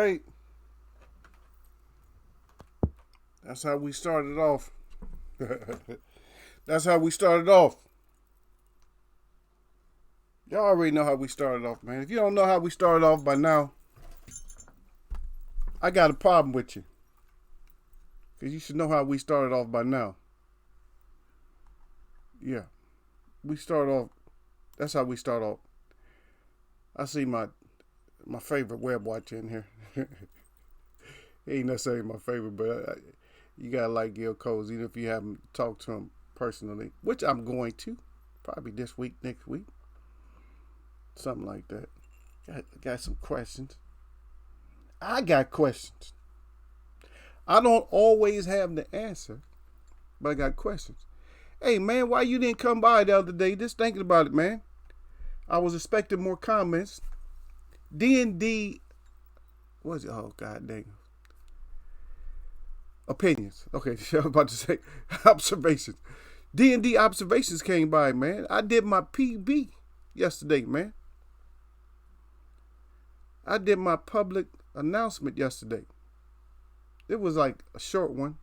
right. That's how we started off. That's how we started off. Y'all already know how we started off, man. If you don't know how we started off by now, I got a problem with you. Because you should know how we started off by now. Yeah. We start off. That's how we start off. I see my favorite web watcher in here. He ain't necessarily my favorite, but you gotta like Gil Coles, even if you haven't talked to him personally, which I'm going to, probably this week, next week, something like that. Got some questions. I got questions. I don't always have the answer, but I got questions. Hey man, why you didn't come by the other day? Just thinking about it, man. I was expecting more comments. D&D, what is it? Oh god dang. Opinions. Okay, I was about to say observations. D&D observations came by, man. I did my PB yesterday, man. I did my public announcement yesterday. It was like a short one,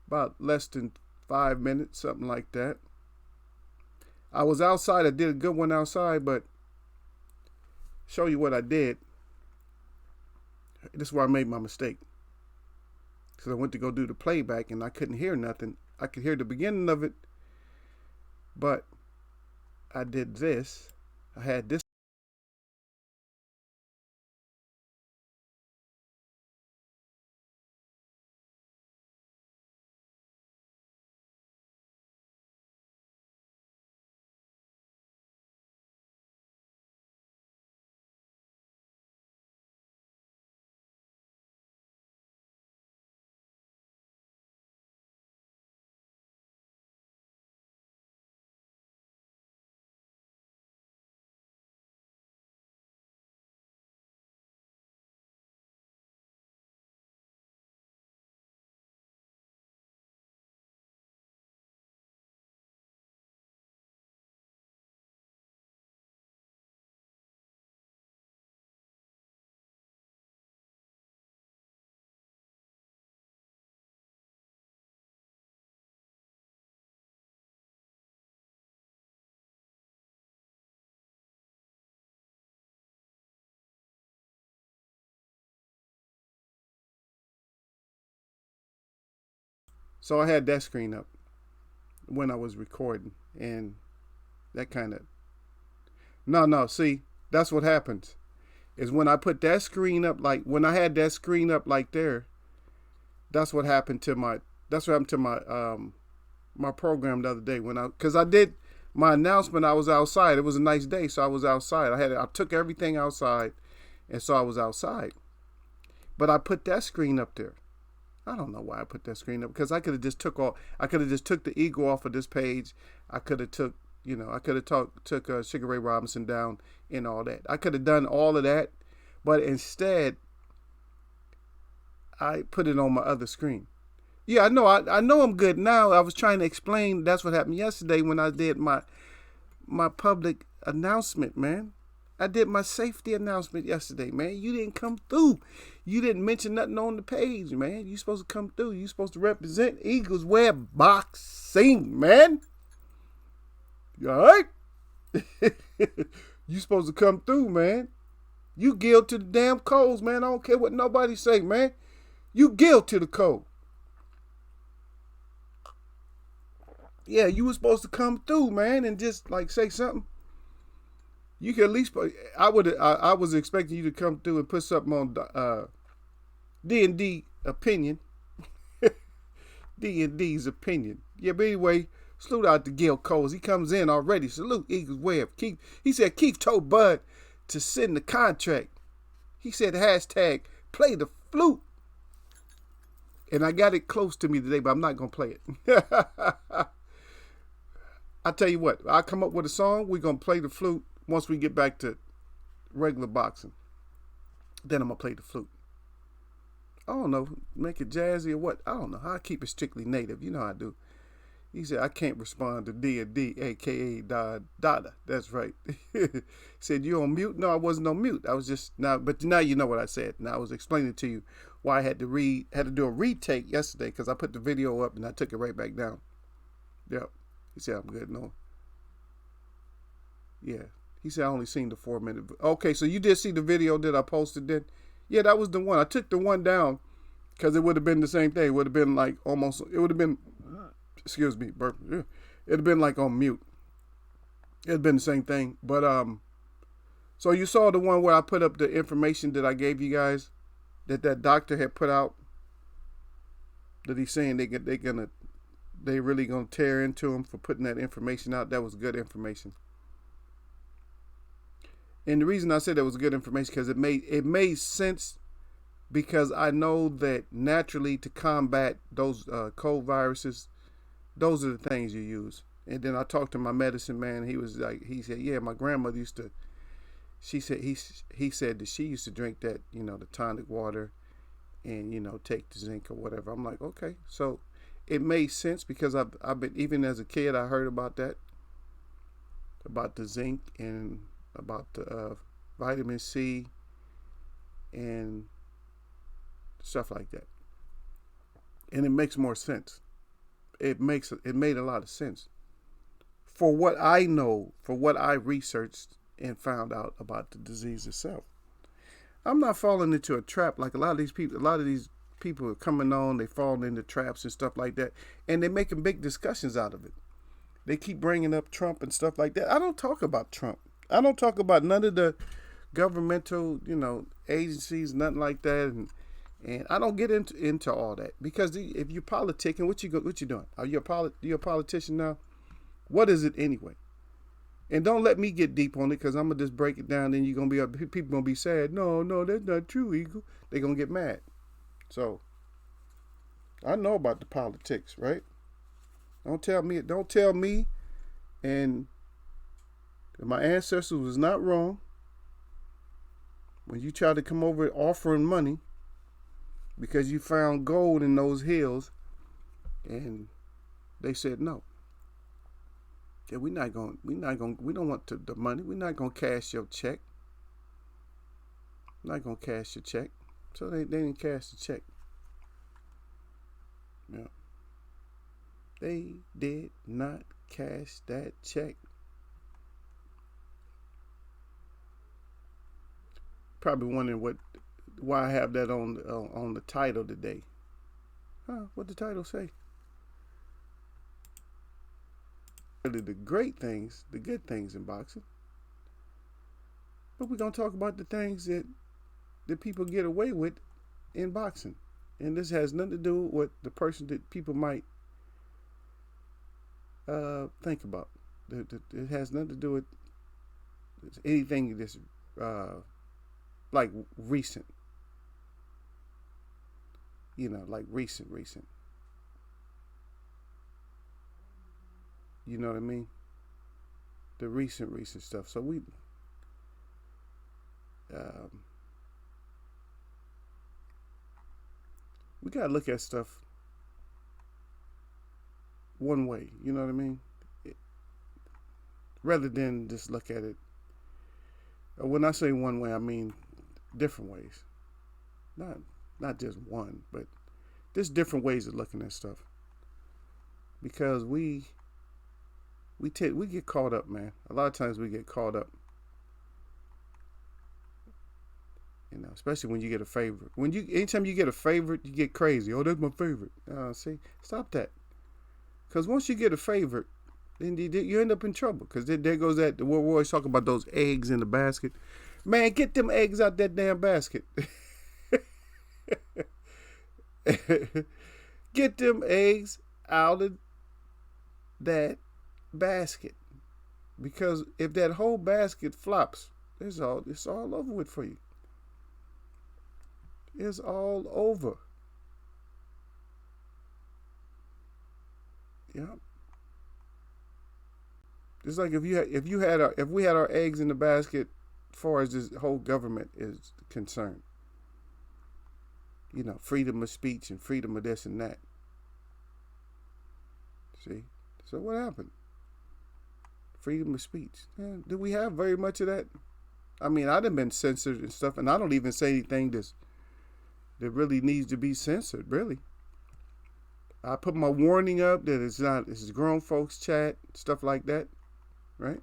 about less than 5 minutes, something like that. I was outside. I did a good one outside, but show you what I did. This is where I made my mistake. Because I went to go do the playback and I couldn't hear nothing. I could hear the beginning of it, but I did this. I had this. So I had that screen up when I was recording, and that kind of no. See, that's what happens. Is when I put that screen up, like when I had that screen up like there. That's what happened to my. That's what happened to my program the other day when because I did my announcement. I was outside. It was a nice day, so I was outside. I took everything outside, and so I was outside. But I put that screen up there. I don't know why I put that screen up because I could have just took all. I could have just took the eagle off of this page. I could have took. I could have took Sugar Ray Robinson down and all that. I could have done all of that, but instead, I put it on my other screen. Yeah, I know. I know I'm good now. I was trying to explain. That's what happened yesterday when I did my public announcement, man. I did my safety announcement yesterday, man. You didn't come through. You didn't mention nothing on the page, man. You supposed to come through. You supposed to represent Eagles Web Boxing, man. You all right? You supposed to come through, man. You guilty to the damn codes, man. I don't care what nobody say, man. You guilty to the code. Yeah, you was supposed to come through, man, and just like say something. You could at least. I was expecting you to come through and put something on D&D opinion. D&D's opinion. Yeah, but anyway, salute out to Gil Coles. He comes in already. Salute Eagles Web. He said Keith told Bud to send the contract. He said hashtag play the flute. And I got it close to me today, but I'm not going to play it. I tell you what, I'll come up with a song. We're going to play the flute once we get back to regular boxing. Then I'm going to play the flute. I don't know, make it jazzy or what. I don't know. I keep it strictly native. You know how I do. He said, I can't respond to D, aka Dada. That's right. He said, you on mute? No, I wasn't on mute. I was just now, but now you know what I said. Now I was explaining to you why I had to do a retake yesterday because I put the video up and I took it right back down. Yep. He said, I'm good. No. Yeah. He said, I only seen the 4 minute. Okay, so you did see the video that I posted then? Yeah, that was the one. I took the one down because it would have been the same thing. It would have been like almost, it would have been, excuse me, burp. It'd have been like on mute. It'd been the same thing. But so you saw the one where I put up the information that I gave you guys that doctor had put out, that he's saying they really gonna tear into him for putting that information out. That was good information. And the reason I said that was good information because it made sense, because I know that naturally to combat those cold viruses, those are the things you use. And then I talked to my medicine man. He said, yeah, my grandmother used to. He said that she used to drink that, the tonic water, and take the zinc or whatever. I'm like, okay, so it made sense because I've been, even as a kid, I heard about that, about the zinc and about the vitamin C and stuff like that, and it makes more sense. It made a lot of sense for what I know, for what I researched and found out about the disease itself. I'm not falling into a trap like a lot of these people are coming on. They fall into traps and stuff like that, and they're making big discussions out of it. They keep bringing up Trump and stuff like that. I don't talk about Trump. I don't talk about none of the governmental, agencies, nothing like that, and I don't get into all that, because if you're politicking, what you doing? Are you a politician now? What is it anyway? And don't let me get deep on it, because I'm gonna just break it down. Then people gonna be sad. No, that's not true, Eagle. They're gonna get mad. So I know about the politics, right? Don't tell me, and my ancestors was not wrong when you try to come over offering money because you found gold in those hills, and they said no. Yeah, we don't want the money. We're not gonna cash your check. I'm not gonna cash your check. So they didn't cash the check. Yeah. They did not cash that check. Probably wondering why I have that on the title today. What the title say? Really the great things, the good things in boxing. But we're gonna talk about the things that people get away with in boxing. And this has nothing to do with the person that people might think about. It has nothing to do with anything that's like recent. Like recent. You know what I mean? The recent stuff. So we gotta look at stuff one way. You know what I mean? Rather than just look at it. When I say one way, I mean different ways. Not just one, but there's different ways of looking at stuff. Because we get caught up, man. A lot of times we get caught up. Especially when you get a favorite. Anytime you get a favorite, you get crazy. Oh, that's my favorite. See, stop that. Because once you get a favorite, then you end up in trouble. Because there goes that. We're always talking about those eggs in the basket. Man, get them eggs out that damn basket. Get them eggs out of that basket. Because if that whole basket flops, it's all over with for you. It's all over. Yeah. It's like if we had our eggs in the basket, as far as this whole government is concerned. Freedom of speech and freedom of this and that. See, So what happened? Freedom of speech. Do we have very much of that? I mean, I've been censored and stuff, and I don't even say anything that really needs to be censored, really. I put my warning up that it's grown folks chat, stuff like that, right?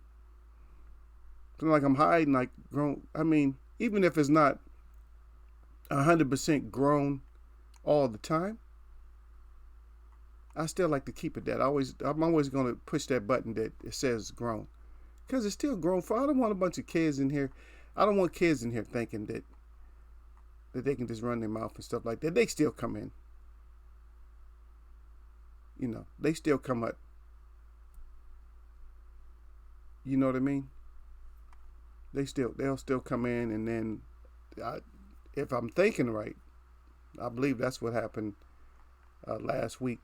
It's not like I'm hiding like grown. I mean, even if it's not 100% grown all the time, I still like to keep it that. I'm always going to push that button that it says grown, because it's still grown for. I don't want a bunch of kids in here. I don't want kids in here thinking that they can just run their mouth and stuff like that. They still come in. You know, they still come up. You know what I mean? They'll still come in, and then if I'm thinking right, I believe that's what happened last week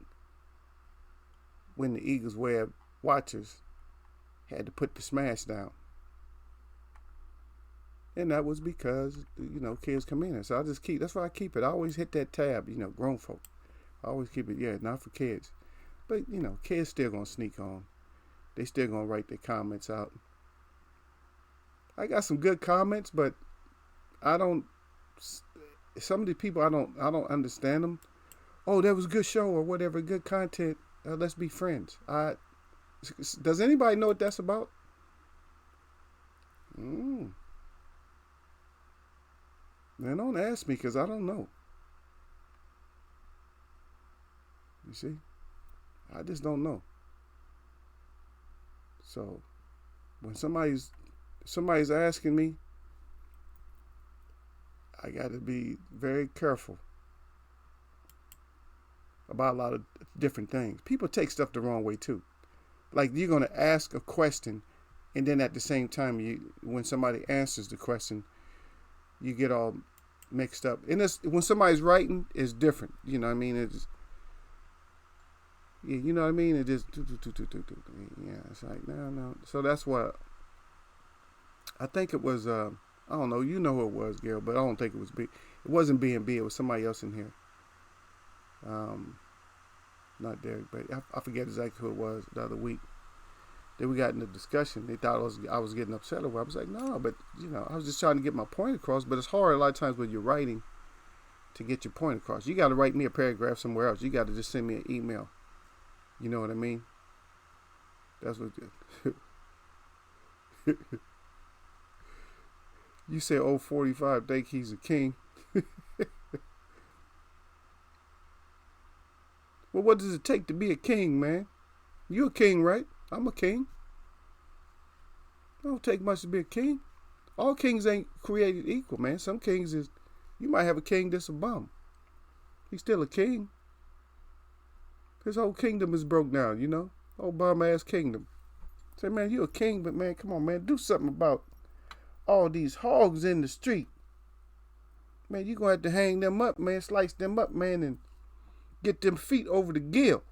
when the Eagles Web watchers had to put the smash down. And that was because, kids come in. So that's why I keep it. I always hit that tab, grown folk. I always keep it, not for kids. But, kids still going to sneak on. They still going to write their comments out. I got some good comments, but some of the people, I don't understand them. Oh, that was a good show or whatever, good content. Let's be friends. Does anybody know what that's about? Then don't ask me, because I don't know. You see? I just don't know. So when somebody's asking me, I got to be very careful about a lot of different things. People take stuff the wrong way too. Like, you're going to ask a question, and then at the same time, when somebody answers the question, you get all mixed up. And when somebody's writing, it's different. You know what I mean? It's, you know what I mean? It just, yeah, it's like, no. So that's what, I think it was, I don't know, you know who it was, Gail, but I don't think it was B. It wasn't B&B, it was somebody else in here. Not Derek, but I forget exactly who it was the other week. Then we got in the discussion. They thought I was getting upset over it. I was like, no, but, I was just trying to get my point across. But it's hard a lot of times when you're writing to get your point across. You got to write me a paragraph somewhere else. You got to just send me an email. You know what I mean? That's what you say, old 45 think he's a king. Well, what does it take to be a king, man? You a king, right? I'm a king. It don't take much to be a king. All kings ain't created equal, man. Some kings you might have a king that's a bum. He's still a king. His whole kingdom is broke down, Old bum ass kingdom. Say, man, you a king, but man, come on, man, do something about all these hogs in the street. Man, you gonna have to hang them up, man, slice them up, man, and get them feet over the gill.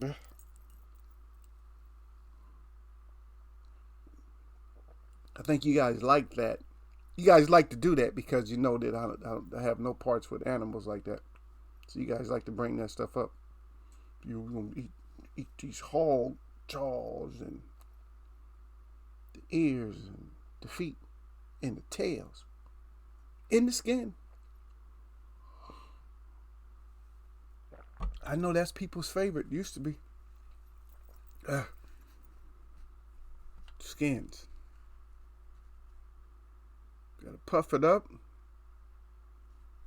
I think you guys like that. You guys like to do that because you know that I have no parts with animals like that. So you guys like to bring that stuff up. You're going to eat these hog jaws and the ears and the feet and the tails in the skin. I know that's people's favorite. Used to be. Skins. You gotta puff it up.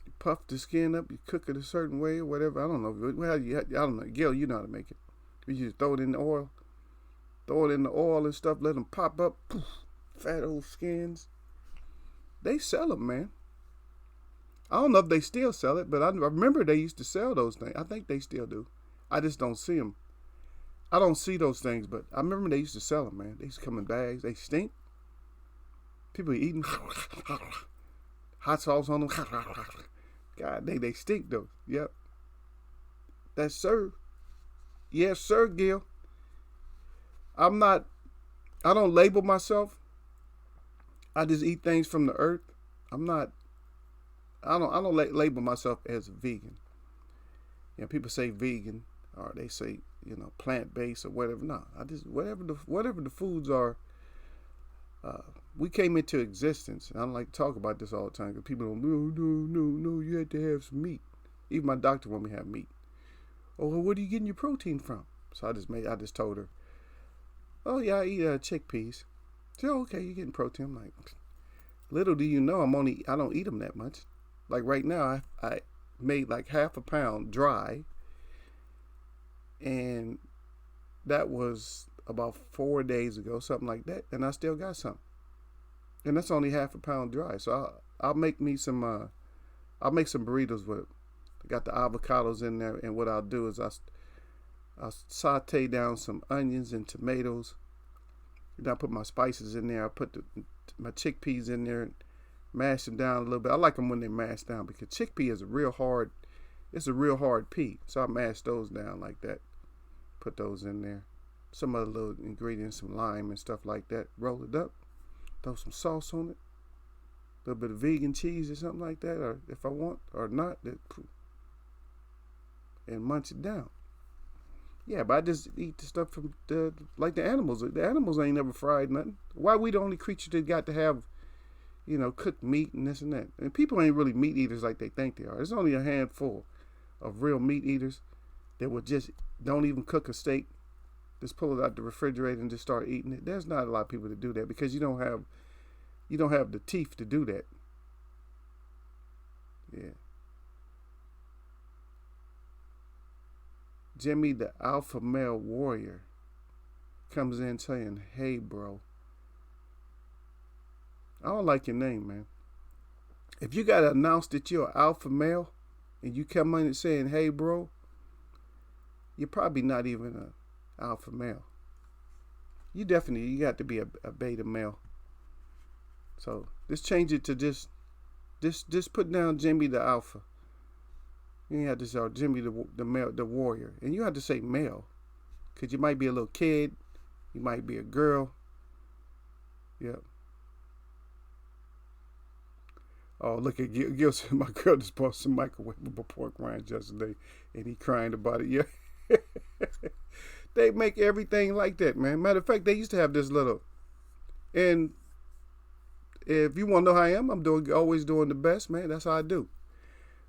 You puff the skin up. You cook it a certain way or whatever. I don't know. I don't know. Gil, you know how to make it. You just throw it in the oil. Throw it in the oil and stuff. Let them pop up. Poof, fat old skins. They sell them, man. I don't know if they still sell it, but I remember they used to sell those things. I think they still do. I just don't see them. I don't see those things, but I remember they used to sell them, man. They used to come in bags. They stink. People eating hot sauce on them. God, they stink though. Yep. That's sir. Yes, sir, Gil. I don't label myself. I just eat things from the earth. I don't label myself as a vegan. People say vegan. or they say, plant based or whatever. No, I just whatever the foods are. We came into existence, and I don't like to talk about this all the time because people don't. No. You had to have some meat. Even my doctor wanted me to have meat. Oh, well, where are you getting your protein from? So I just told her, oh yeah, I eat chickpeas. She said, oh, okay, you're getting protein. I'm like, little do you know, I don't eat them that much. Like right now, I made like half a pound dry, and that was about 4 days ago, something like that, and I still got some, and that's only half a pound dry. So I'll make me some. I'll make some burritos with it. I got the avocados in there, and what I'll do is I'll saute down some onions and tomatoes. And I put my spices in there. I put my chickpeas in there and mash them down a little bit. I like them when they're mashed down because chickpea is a real hard pea. So I mash those down like that. Put those in there. Some other little ingredients, some lime and stuff like that. Roll it up. Throw some sauce on it. A little bit of vegan cheese or something like that, or if I want, or not, and munch it down. Yeah, but I just eat the stuff from like the animals. The animals ain't never fried nothing. Why we the only creature that got to have, cooked meat and this and that? And people ain't really meat eaters like they think they are. There's only a handful of real meat eaters that will just don't even cook a steak. Just pull it out the refrigerator and just start eating it. There's not a lot of people that do that because you don't have the teeth to do that. Yeah. Jimmy the alpha male warrior comes in saying, hey bro. I don't like your name, man. If you gotta announce that you're an alpha male and you come in and saying, hey bro, you're probably not even an alpha male. You got to be a beta male. So just change it to just put down Jimmy the alpha. You have to say Jimmy the male, the warrior, and you have to say male, cause you might be a little kid, you might be a girl. Yep. Oh, look at Gil. My girl just bought some microwavable pork rinds yesterday, and he crying about it. Yeah. They make everything like that, man. Matter of fact, they used to have this little, and if you want to know how I am, I'm always doing the best, man. That's how I do.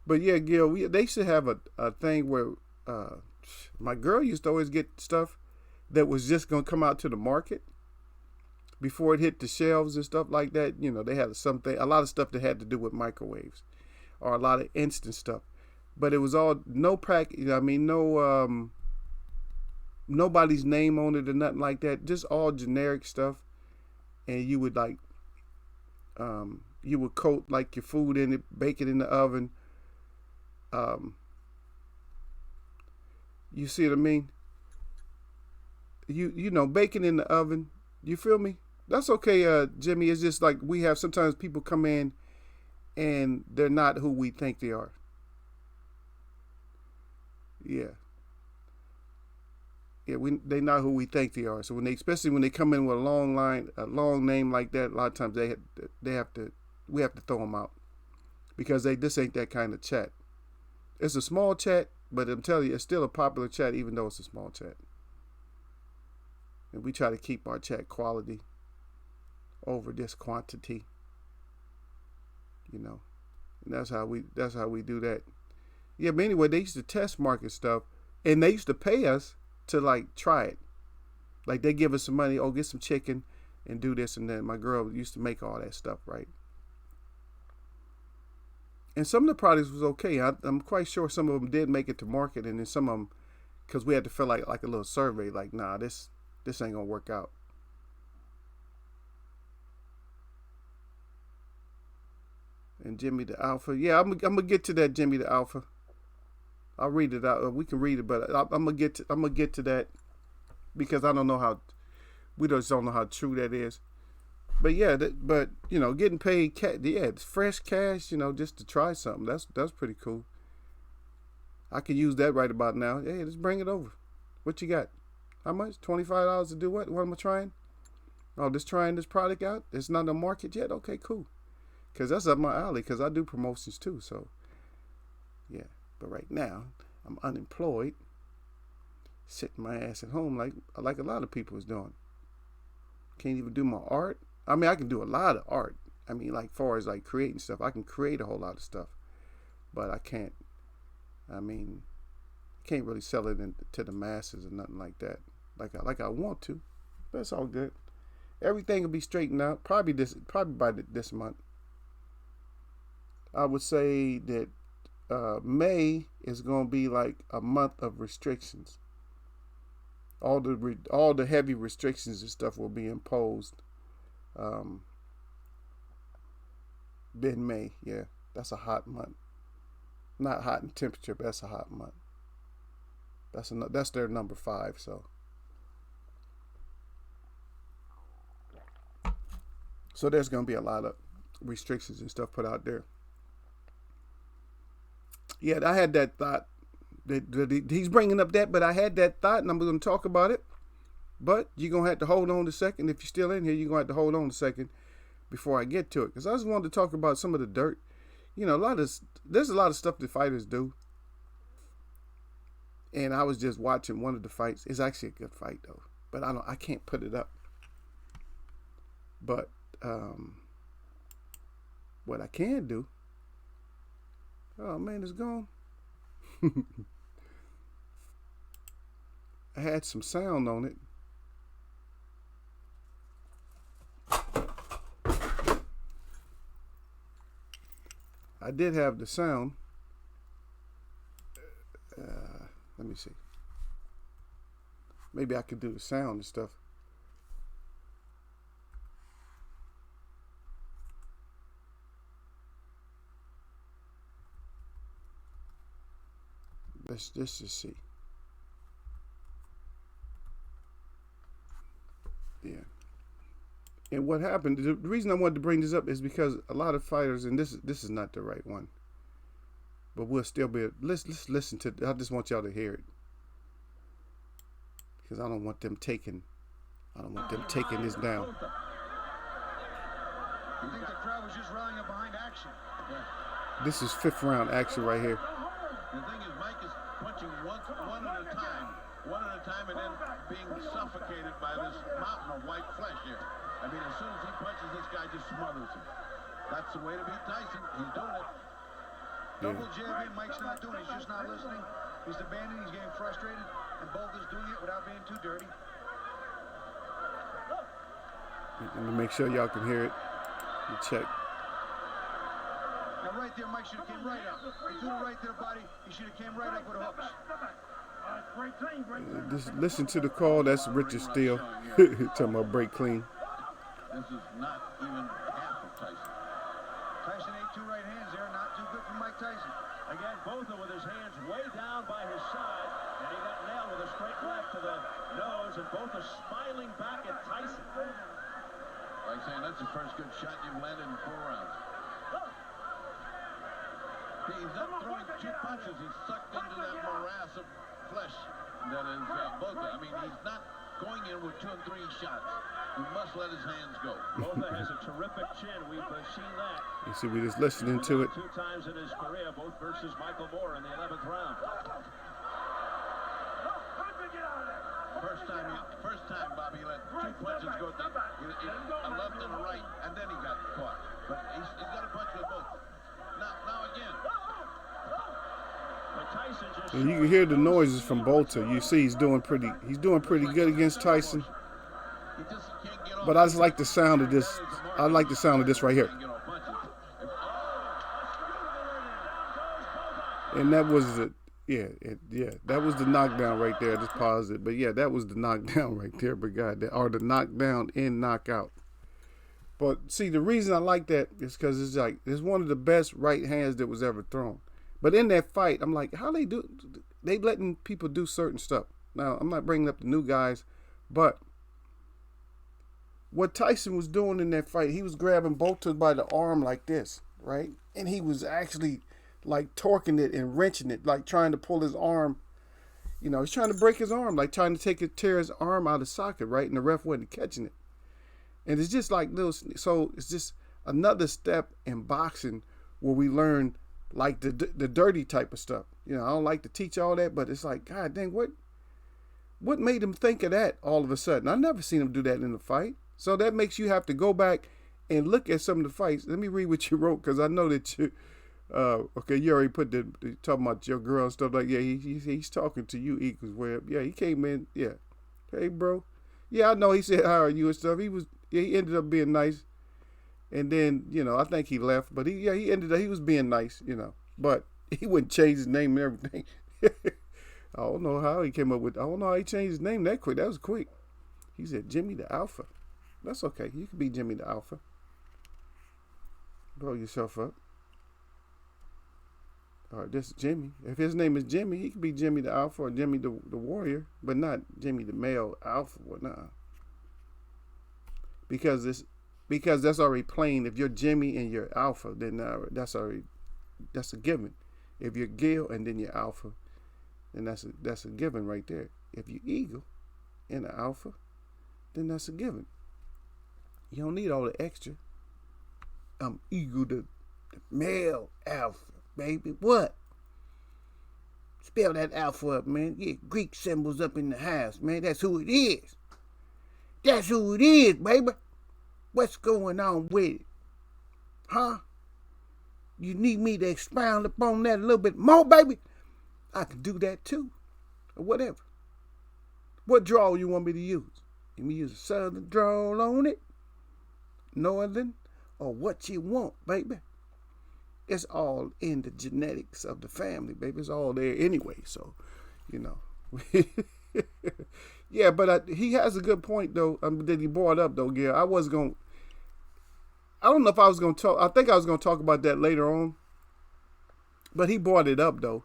But yeah, Gil, they used to have a thing where my girl used to always get stuff that was just going to come out to the market before it hit the shelves and stuff like that. They had a lot of stuff that had to do with microwaves or a lot of instant stuff. But it was all no nobody's name on it or nothing like that. Just all generic stuff. And you would you would coat like your food in it, bake it in the oven. You see what I mean? Bacon in the oven. You feel me? That's okay, Jimmy. It's just like we have sometimes people come in and they're not who we think they are. Yeah. Yeah, they're not who we think they are. So especially when they come in with a long name like that, a lot of times we have to throw them out because this ain't that kind of chat. It's a small chat, but I'm telling you, it's still a popular chat, even though it's a small chat. And we try to keep our chat quality over this quantity. And that's how we do that. Yeah, but anyway, they used to test market stuff, and they used to pay us to try it. Like they give us some money, get some chicken and do this and that. My girl used to make all that stuff, right? And some of the products was okay. I'm quite sure some of them did make it to market, and then some of them, because we had to fill like a little survey, like, nah, this ain't gonna work out. And Jimmy the Alpha, yeah, I'm gonna get to that Jimmy the Alpha. I'll read it out. We can read it, but I'm gonna get to that because I don't know how. We just don't know how true that is. But yeah, getting paid, it's fresh cash, just to try something. That's pretty cool. I could use that right about now. Hey, let's bring it over. What you got? How much? $25 to do what? What am I trying? Oh, just trying this product out. It's not on the market yet. Okay, cool. Because that's up my alley. Because I do promotions too. So yeah, but right now I'm unemployed. sitting my ass at home like a lot of people is doing. Can't even do my art. I mean, I can do a lot of art. I mean, like far as like creating stuff, I can create a whole lot of stuff, but I can't. I mean, can't really sell it to the masses or nothing like that. Like I want to. But it's all good. Everything will be straightened out. Probably by this month. I would say that May is going to be like a month of restrictions. All the heavy restrictions and stuff will be imposed. Then May, yeah, that's a hot month. Not hot in temperature, but that's a hot month. That's their number 5. So there's going to be a lot of restrictions and stuff put out there. Yeah, I had that thought. He's bringing up that, but I had that thought, and I'm going to talk about it. But you're going to have to hold on a second. If you're still in here, you're going to have to hold on a second before I get to it. Because I just wanted to talk about some of the dirt. You know, there's a lot of stuff that fighters do. And I was just watching one of the fights. It's actually a good fight, though. But I can't put it up. But what I can do. Oh, man, it's gone. I had some sound on it. I did have the sound. Let me see. Maybe I could do the sound and stuff. Let's just see. Yeah. And what happened, the reason I wanted to bring this up is because a lot of fighters, and this is not the right one, but we'll still be, let's listen to, I just want y'all to hear it. Because I don't want them taking this down. You think the crowd was just rallying up behind action? Yeah. This is 5th round action right here. The thing is, Mike is punching one at a time, and then being suffocated by this mountain of white flesh here. I mean, as soon as he punches, this guy just smothers him. That's the way to beat Tyson. He's doing it. Double jab in, Mike's not doing it. He's just not listening. He's abandoning, he's getting frustrated, and both is doing it without being too dirty. Let me make sure y'all can hear it. Check. Now right there, Mike should have came right up. He threw it right there, buddy. He should have came right up with hooks. Just listen to the call. That's Richard Steele. Talking about break clean. This is not even half of Tyson. Tyson ate 2 right hands there. Not too good for Mike Tyson. Again, both with his hands way down by his side. And he got nailed with a straight left to the nose. And both are smiling back at Tyson. Like saying, that's the first good shot you've landed in 4 rounds. He's not throwing 2 punches. He's sucked into that morass of flesh that is Botha. I mean, he's not going in with 2 and 3 shots. He must let his hands go. Botha has a terrific chin. We've seen that. You see, we're just listening to it. 2 times in his career, both versus Michael Moore in the 11th round. First time, Bobby, he let 2 punches go. A left and a right, and then he got caught. But he's got a punch with both. Now again. And you can hear the noises from Botha. You see, he's doing pretty good against Tyson. But I just like the sound of this. I like the sound of this right here. And that was the that was the knockdown right there. I just paused it, but yeah, that was the knockdown right there. But God, or the knockdown and knockout. But see, the reason I like that is because it's one of the best right hands that was ever thrown. But in that fight, I'm like, how they letting people do certain stuff. Now, I'm not bringing up the new guys, but what Tyson was doing in that fight, he was grabbing Botha by the arm like this, right? And he was actually like torquing it and wrenching it, like trying to pull his arm. You know, he's trying to break his arm, like trying to tear his arm out of socket, right? And the ref wasn't catching it. And it's just like so it's just another step in boxing where we learn like the dirty type of stuff. You know, I don't like to teach all that, but it's like, God dang, what? What made him think of that all of a sudden? I never seen him do that in a fight. So that makes you have to go back and look at some of the fights. Let me read what you wrote, because I know that you, okay, you already put talking about your girl and stuff like, yeah, he's talking to you, Eagles Web. Yeah, he came in, yeah. Hey, bro. Yeah, I know he said, how are you and stuff. He ended up being nice. And then, I think he left, but he was being nice, but he wouldn't change his name and everything. I don't know how he came up with, I don't know how he changed his name that quick. That was quick. He said, Jimmy the Alpha. That's okay. You can be Jimmy the Alpha. Blow yourself up. All right, this is Jimmy. If his name is Jimmy, he could be Jimmy the Alpha or Jimmy the Warrior, but not Jimmy the male Alpha. Well, nah. Because that's already plain. If you're Jimmy and you're Alpha, then that's a given. If you're Gil and then you're Alpha, then that's a given right there. If you're Eagle and an Alpha, then that's a given. You don't need all the extra. I'm Eagle, the male Alpha, baby. What? Spell that Alpha up, man. Get Greek symbols up in the house, man. That's who it is. That's who it is, baby. What's going on with it? Huh? You need me to expound upon that a little bit more, baby? I can do that too. Or whatever. What drawl you want me to use? You want me to use a southern drawl on it? Northern? Or what you want, baby? It's all in the genetics of the family, baby. It's all there anyway, so, Yeah, but he has a good point, though, that he brought up, though, Gil. I don't know if I was going to talk. I think I was going to talk about that later on. But he brought it up, though.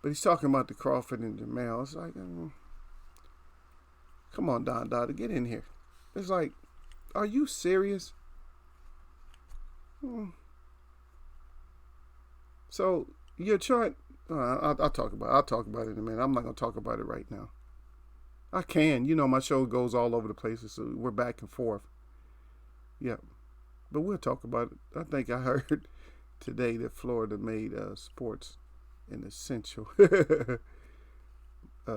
But he's talking about the Crawford and Jamel. It's like, come on, Don Dada, get in here. It's like, are you serious? So you're trying. I'll talk about it in a minute. I'm not going to talk about it right now. I can. My show goes all over the place, so we're back and forth. Yeah. But we'll talk about it. I think I heard today that Florida made sports an essential.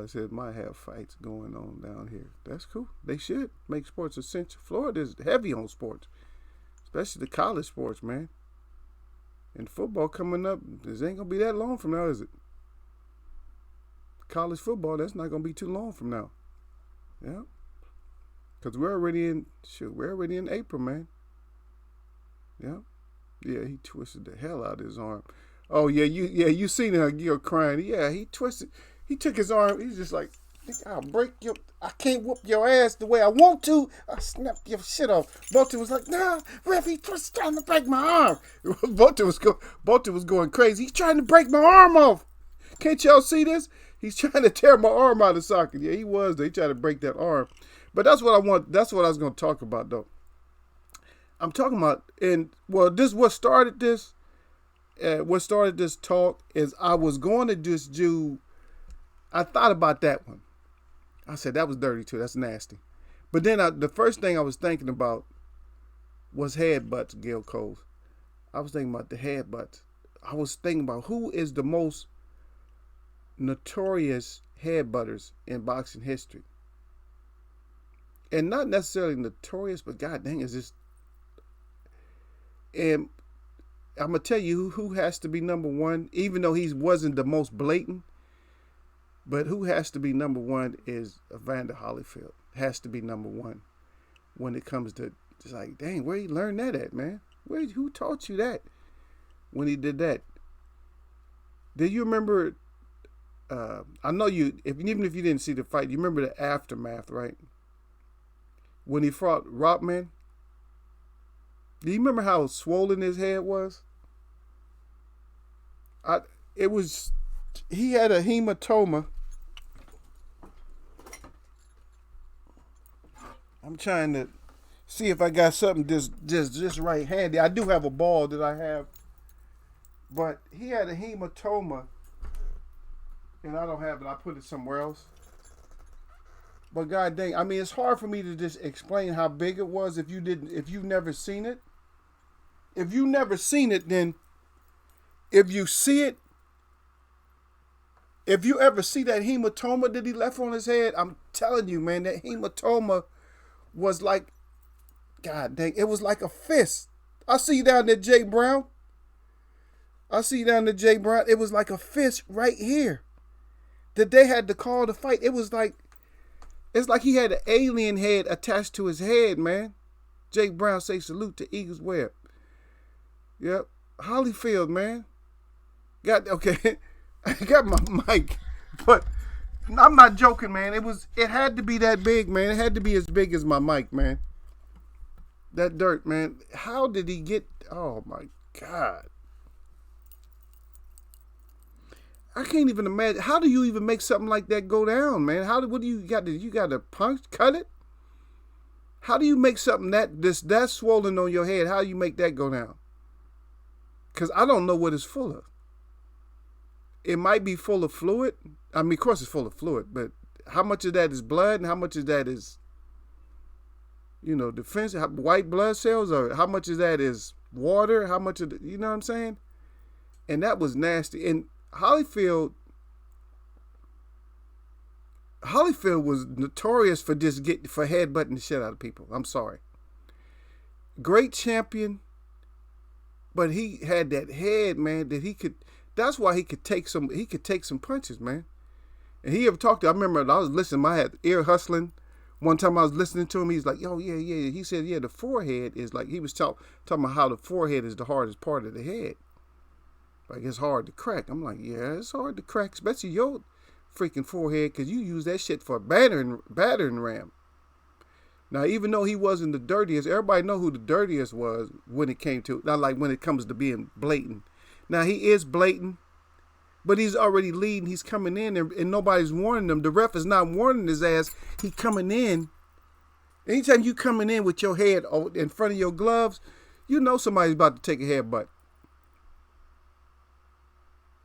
Said might have fights going on down here. That's cool. They should make sports essential. Florida is heavy on sports, especially the college sports, man. And football coming up, this ain't going to be that long from now, is it? College football, that's not going to be too long from now. Yeah. Because we're already in April, man. Yeah. Yeah, he twisted the hell out of his arm. Oh, yeah, you seen her crying. Yeah, he twisted. He took his arm. He's just like, I can't whoop your ass the way I want to. I snapped your shit off. Bolton was like, nah, ref, he's trying to break my arm. Bolton was going crazy. He's trying to break my arm off. Can't y'all see this? He's trying to tear my arm out of the socket. Yeah, he was. They tried to break that arm. But that's what I want. That's what I was going to talk about, though. I'm talking about, what started this talk is I was going to just do, I thought about that one. I said, that was dirty too. That's nasty. But then the first thing I was thinking about was headbutts, Gil Cole. I was thinking about the headbutts. I was thinking about who is the most notorious headbutters in boxing history. And not necessarily notorious, but god dang, is this. And I'm going to tell you who has to be number one, even though he wasn't the most blatant. But who has to be number one is Evander Holyfield. Has to be number one when it comes to, it's like, dang, where you learned that at, man? Who taught you that when he did that? Do you remember, I know even if you didn't see the fight, you remember the aftermath, right? When he fought Rockman. Do you remember how swollen his head was? He had a hematoma. I'm trying to see if I got something just right handy. I do have a ball that I have, but he had a hematoma, and I don't have it. I put it somewhere else. But god dang, I mean, it's hard for me to just explain how big it was if you've never seen it. If you've never seen it, then if you see it, If you ever see that hematoma that he left on his head, I'm telling you, man, that hematoma was like, God dang, it was like a fist. I see you down there, Jay Brown. It was like a fist right here that they had to call to fight. It's like he had an alien head attached to his head, man. Jake Brown say salute to Eagles Web. Yep. Holyfield, man. Okay. I got my mic. But I'm not joking, man. It had to be that big, man. It had to be as big as my mic, man. That dirt, man. How did he get, oh my God. I can't even imagine. How do you even make something like that go down, man? What do you got to punch, cut it? How do you make something that swollen on your head? How do you make that go down? Because I don't know what it's full of. It might be full of fluid. I mean, of course it's full of fluid, but how much of that is blood and how much of that is, defense, white blood cells, or how much of that is water? How much of you know what I'm saying? And that was nasty. And Holyfield was notorious for headbutting the shit out of people. I'm sorry. Great champion, but he had that head, man, that he could. That's why he could take some punches, man. And he ever talked to, I remember I was listening, I had ear hustling. One time I was listening to him, he's like, yo, yeah. He said, yeah, the forehead is like, he was talking about how the forehead is the hardest part of the head. Like, it's hard to crack. I'm like, yeah, it's hard to crack, especially your freaking forehead, because you use that shit for a battering ram. Now, even though he wasn't the dirtiest, everybody know who the dirtiest was when it came to, not like when it comes to being blatant. Now, he is blatant, but he's already leading. He's coming in, and nobody's warning him. The ref is not warning his ass. He coming in. Anytime you coming in with your head in front of your gloves, you know somebody's about to take a headbutt.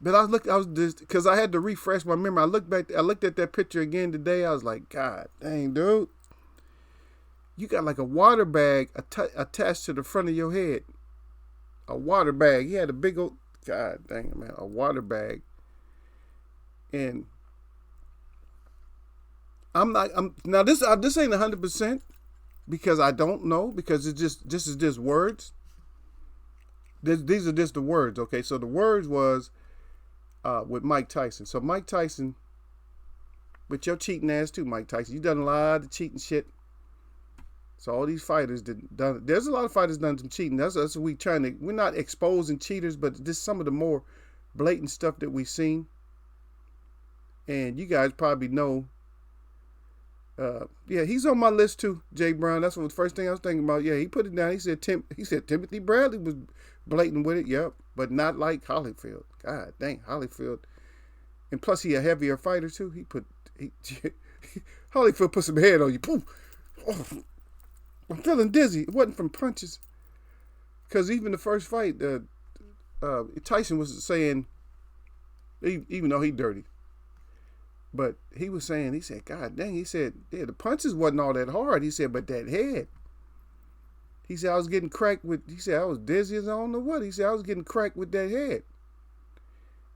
But because I had to refresh my memory. I looked at that picture again today. I was like, God dang, dude. You got like a water bag attached to the front of your head. A water bag. He had a big old, God dang it, man, a water bag. And now this ain't 100% because I don't know, because this is just words. These are just the words, okay? So the words was with Mike Tyson. So Mike Tyson, with your cheating ass too, Mike Tyson, you done a lot of cheating shit. So all these fighters there's a lot of fighters done some cheating. That's what we're not exposing cheaters, but just some of the more blatant stuff that we've seen. And you guys probably know, yeah, he's on my list too, Jay Brown. That's what the first thing I was thinking about. Yeah, he put it down. He said Timothy Bradley was blatant with it. Yep, but not like Holyfield. God dang, Holyfield. And plus he a heavier fighter too. Holyfield put some head on you. Poof. Oh, I'm feeling dizzy. It wasn't from punches. Because even the first fight, Tyson was saying, even though he dirty, but he was saying, he said, God dang, he said, yeah, the punches wasn't all that hard. He said, but that head. He said, I was getting cracked he said, I was dizzy as I don't know what. He said, I was getting cracked with that head.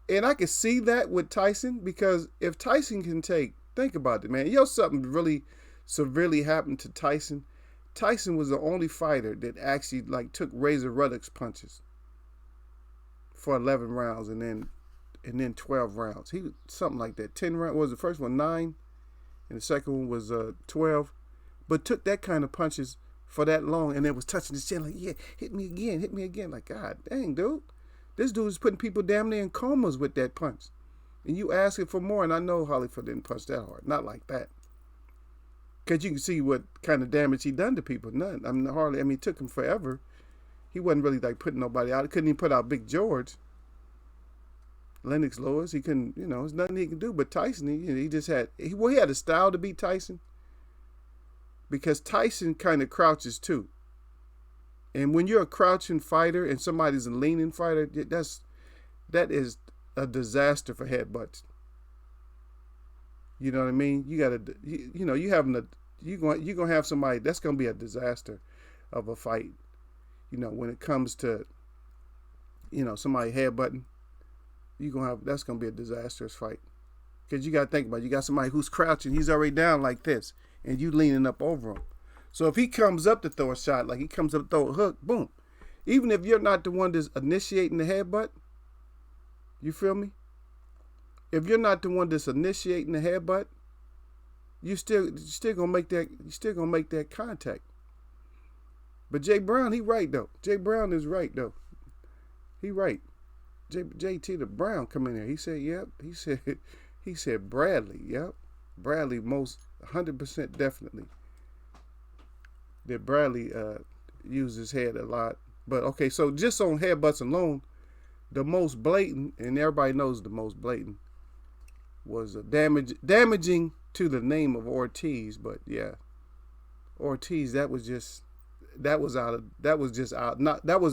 And I could see that with Tyson, because if Tyson can think about it, man, something really severely happened to Tyson. Tyson was the only fighter that actually took Razor Ruddock's punches for 11 rounds and then 12 rounds. He was something like that. 10 rounds was the first one 9, and the second one was 12. But took that kind of punches for that long, and then was touching his chin like, yeah, hit me again. Like, God dang, dude, this dude is putting people damn near in comas with that punch, and you asking for more. And I know Holyfield didn't punch that hard, not like that. Because you can see what kind of damage he done to people. None. It took him forever. He wasn't really putting nobody out. He couldn't even put out Big George. Lennox Lewis, he couldn't, there's nothing he can do. But Tyson, he just had, he had a style to beat Tyson. Because Tyson kind of crouches too. And when you're a crouching fighter and somebody's a leaning fighter, that is a disaster for headbutts. You know what I mean? You gotta, you're gonna have somebody that's gonna be a disaster of a fight. When it comes to, somebody headbutting, that's gonna be a disastrous fight. Because you got to think about it. You got somebody who's crouching. He's already down like this. And you leaning up over him. So if he comes up to throw a shot, like he comes up to throw a hook, boom. Even if you're not the one that's initiating the headbutt, you feel me? If you're not the one that's initiating the headbutt, you still gonna make that contact. But Jay Brown, he right though. Jay Brown is right though. He right. JT the Brown come in there. He said, yep. He said Bradley, yep. Bradley most 100% definitely. That Bradley used his head a lot. But okay, so just on headbutts alone, the most blatant, and everybody knows the most blatant, was damaging to the name of Ortiz. But yeah, Ortiz, that was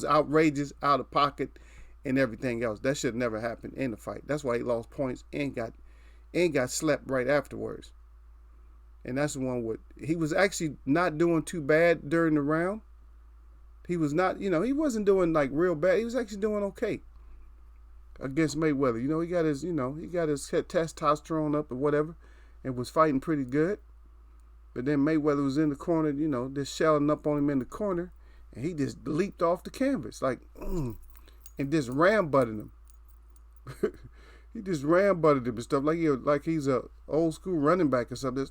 outrageous, out of pocket, and everything else. That should never happen in the fight. That's why he lost points and got slept right afterwards. And that's the one he was actually not doing too bad during the round. He was not, he wasn't doing like real bad. He was actually doing okay against Mayweather. He got his testosterone up or whatever, and was fighting pretty good. But then Mayweather was in the corner, just shelling up on him in the corner, and he just leaped off the canvas and just ram-butted him. He just ram-butted him and stuff like he's a old school running back or something.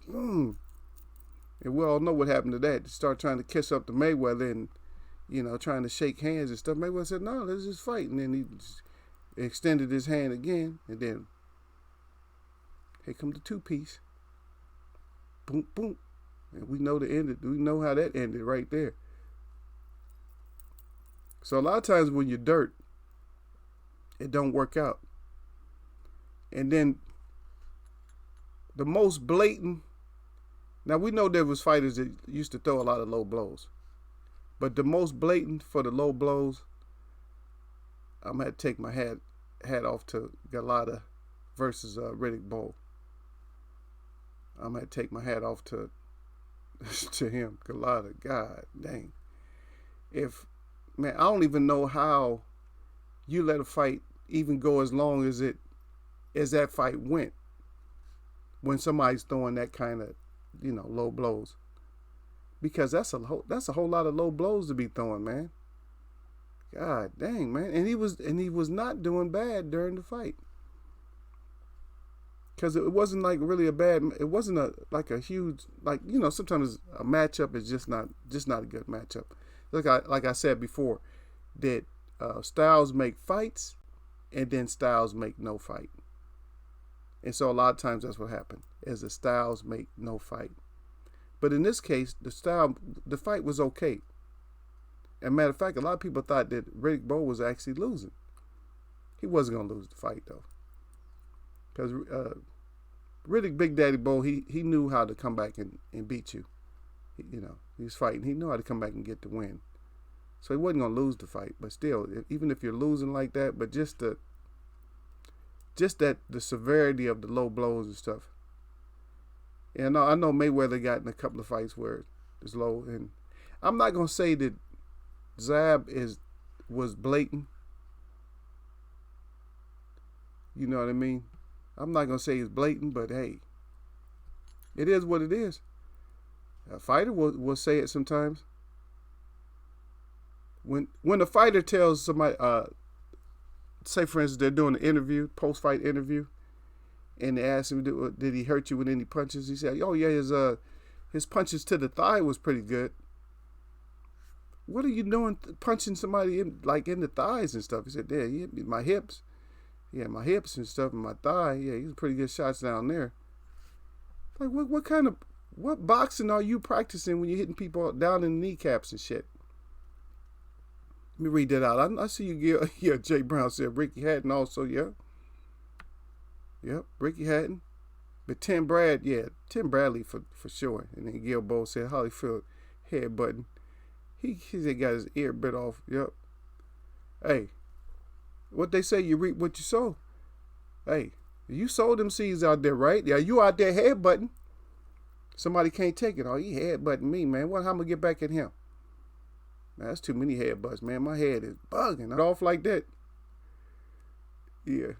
And we all know what happened to that. He started trying to kiss up to Mayweather and trying to shake hands and stuff. Mayweather said, "No, let's just fight." And then he just extended his hand again, and then here come the two-piece. Boom, boom. And we know how that ended right there. So a lot of times when you're dirt, it don't work out. And then the most blatant, now we know there was fighters that used to throw a lot of low blows, but the most blatant for the low blows, I'm going to take my hat off to Galata versus Riddick Bowe. I'm going to take my hat off to him, Galata. God dang. I don't even know how you let a fight even go as long as that fight went when somebody's throwing that kind of, low blows. Because that's a whole lot of low blows to be throwing, man. God dang, man. And he was not doing bad during the fight. Because it wasn't like really it wasn't a huge, sometimes a matchup is just not a good matchup. Like I said before, that styles make fights, and then styles make no fight. And so a lot of times that's what happened, is the styles make no fight. But in this case, the fight was okay. And matter of fact, a lot of people thought that Riddick Bowe was actually losing. He wasn't going to lose the fight, though. Because Riddick Big Daddy Bowe, he knew how to come back and beat you. He was fighting. He knew how to come back and get the win. So he wasn't going to lose the fight. But still, even if you're losing like that, but just the severity of the low blows and stuff. And I know Mayweather got in a couple of fights where it's low. And I'm not going to say that Zab was blatant. You know what I mean? I'm not going to say it's blatant, but hey, it is what it is. A fighter will say it sometimes. When a fighter tells somebody, say for instance, they're doing an interview, post-fight interview, and they ask him, did he hurt you with any punches? He said, oh yeah, his punches to the thigh was pretty good. What are you doing punching somebody in the thighs and stuff? He said, yeah, he hit me, my hips. Yeah, my hips and stuff and my thigh. Yeah, he's pretty good shots down there. Like, what boxing are you practicing when you're hitting people down in the kneecaps and shit? Let me read that out. I see you give, yeah, Jay Brown said Ricky Hatton also, yeah. Yep, Ricky Hatton. But Tim Bradley for sure. And then Gil Bowe said Holyfield headbutting. He got his ear bit off. Yep. Hey, what they say, you reap what you sow. Hey, you sowed them seeds out there, right? Yeah, you out there headbutting. Somebody can't take it. Oh, he headbutting me, man. How am I going to get back at him? Man, that's too many headbutts, man. My head is bugging off like that. Yeah.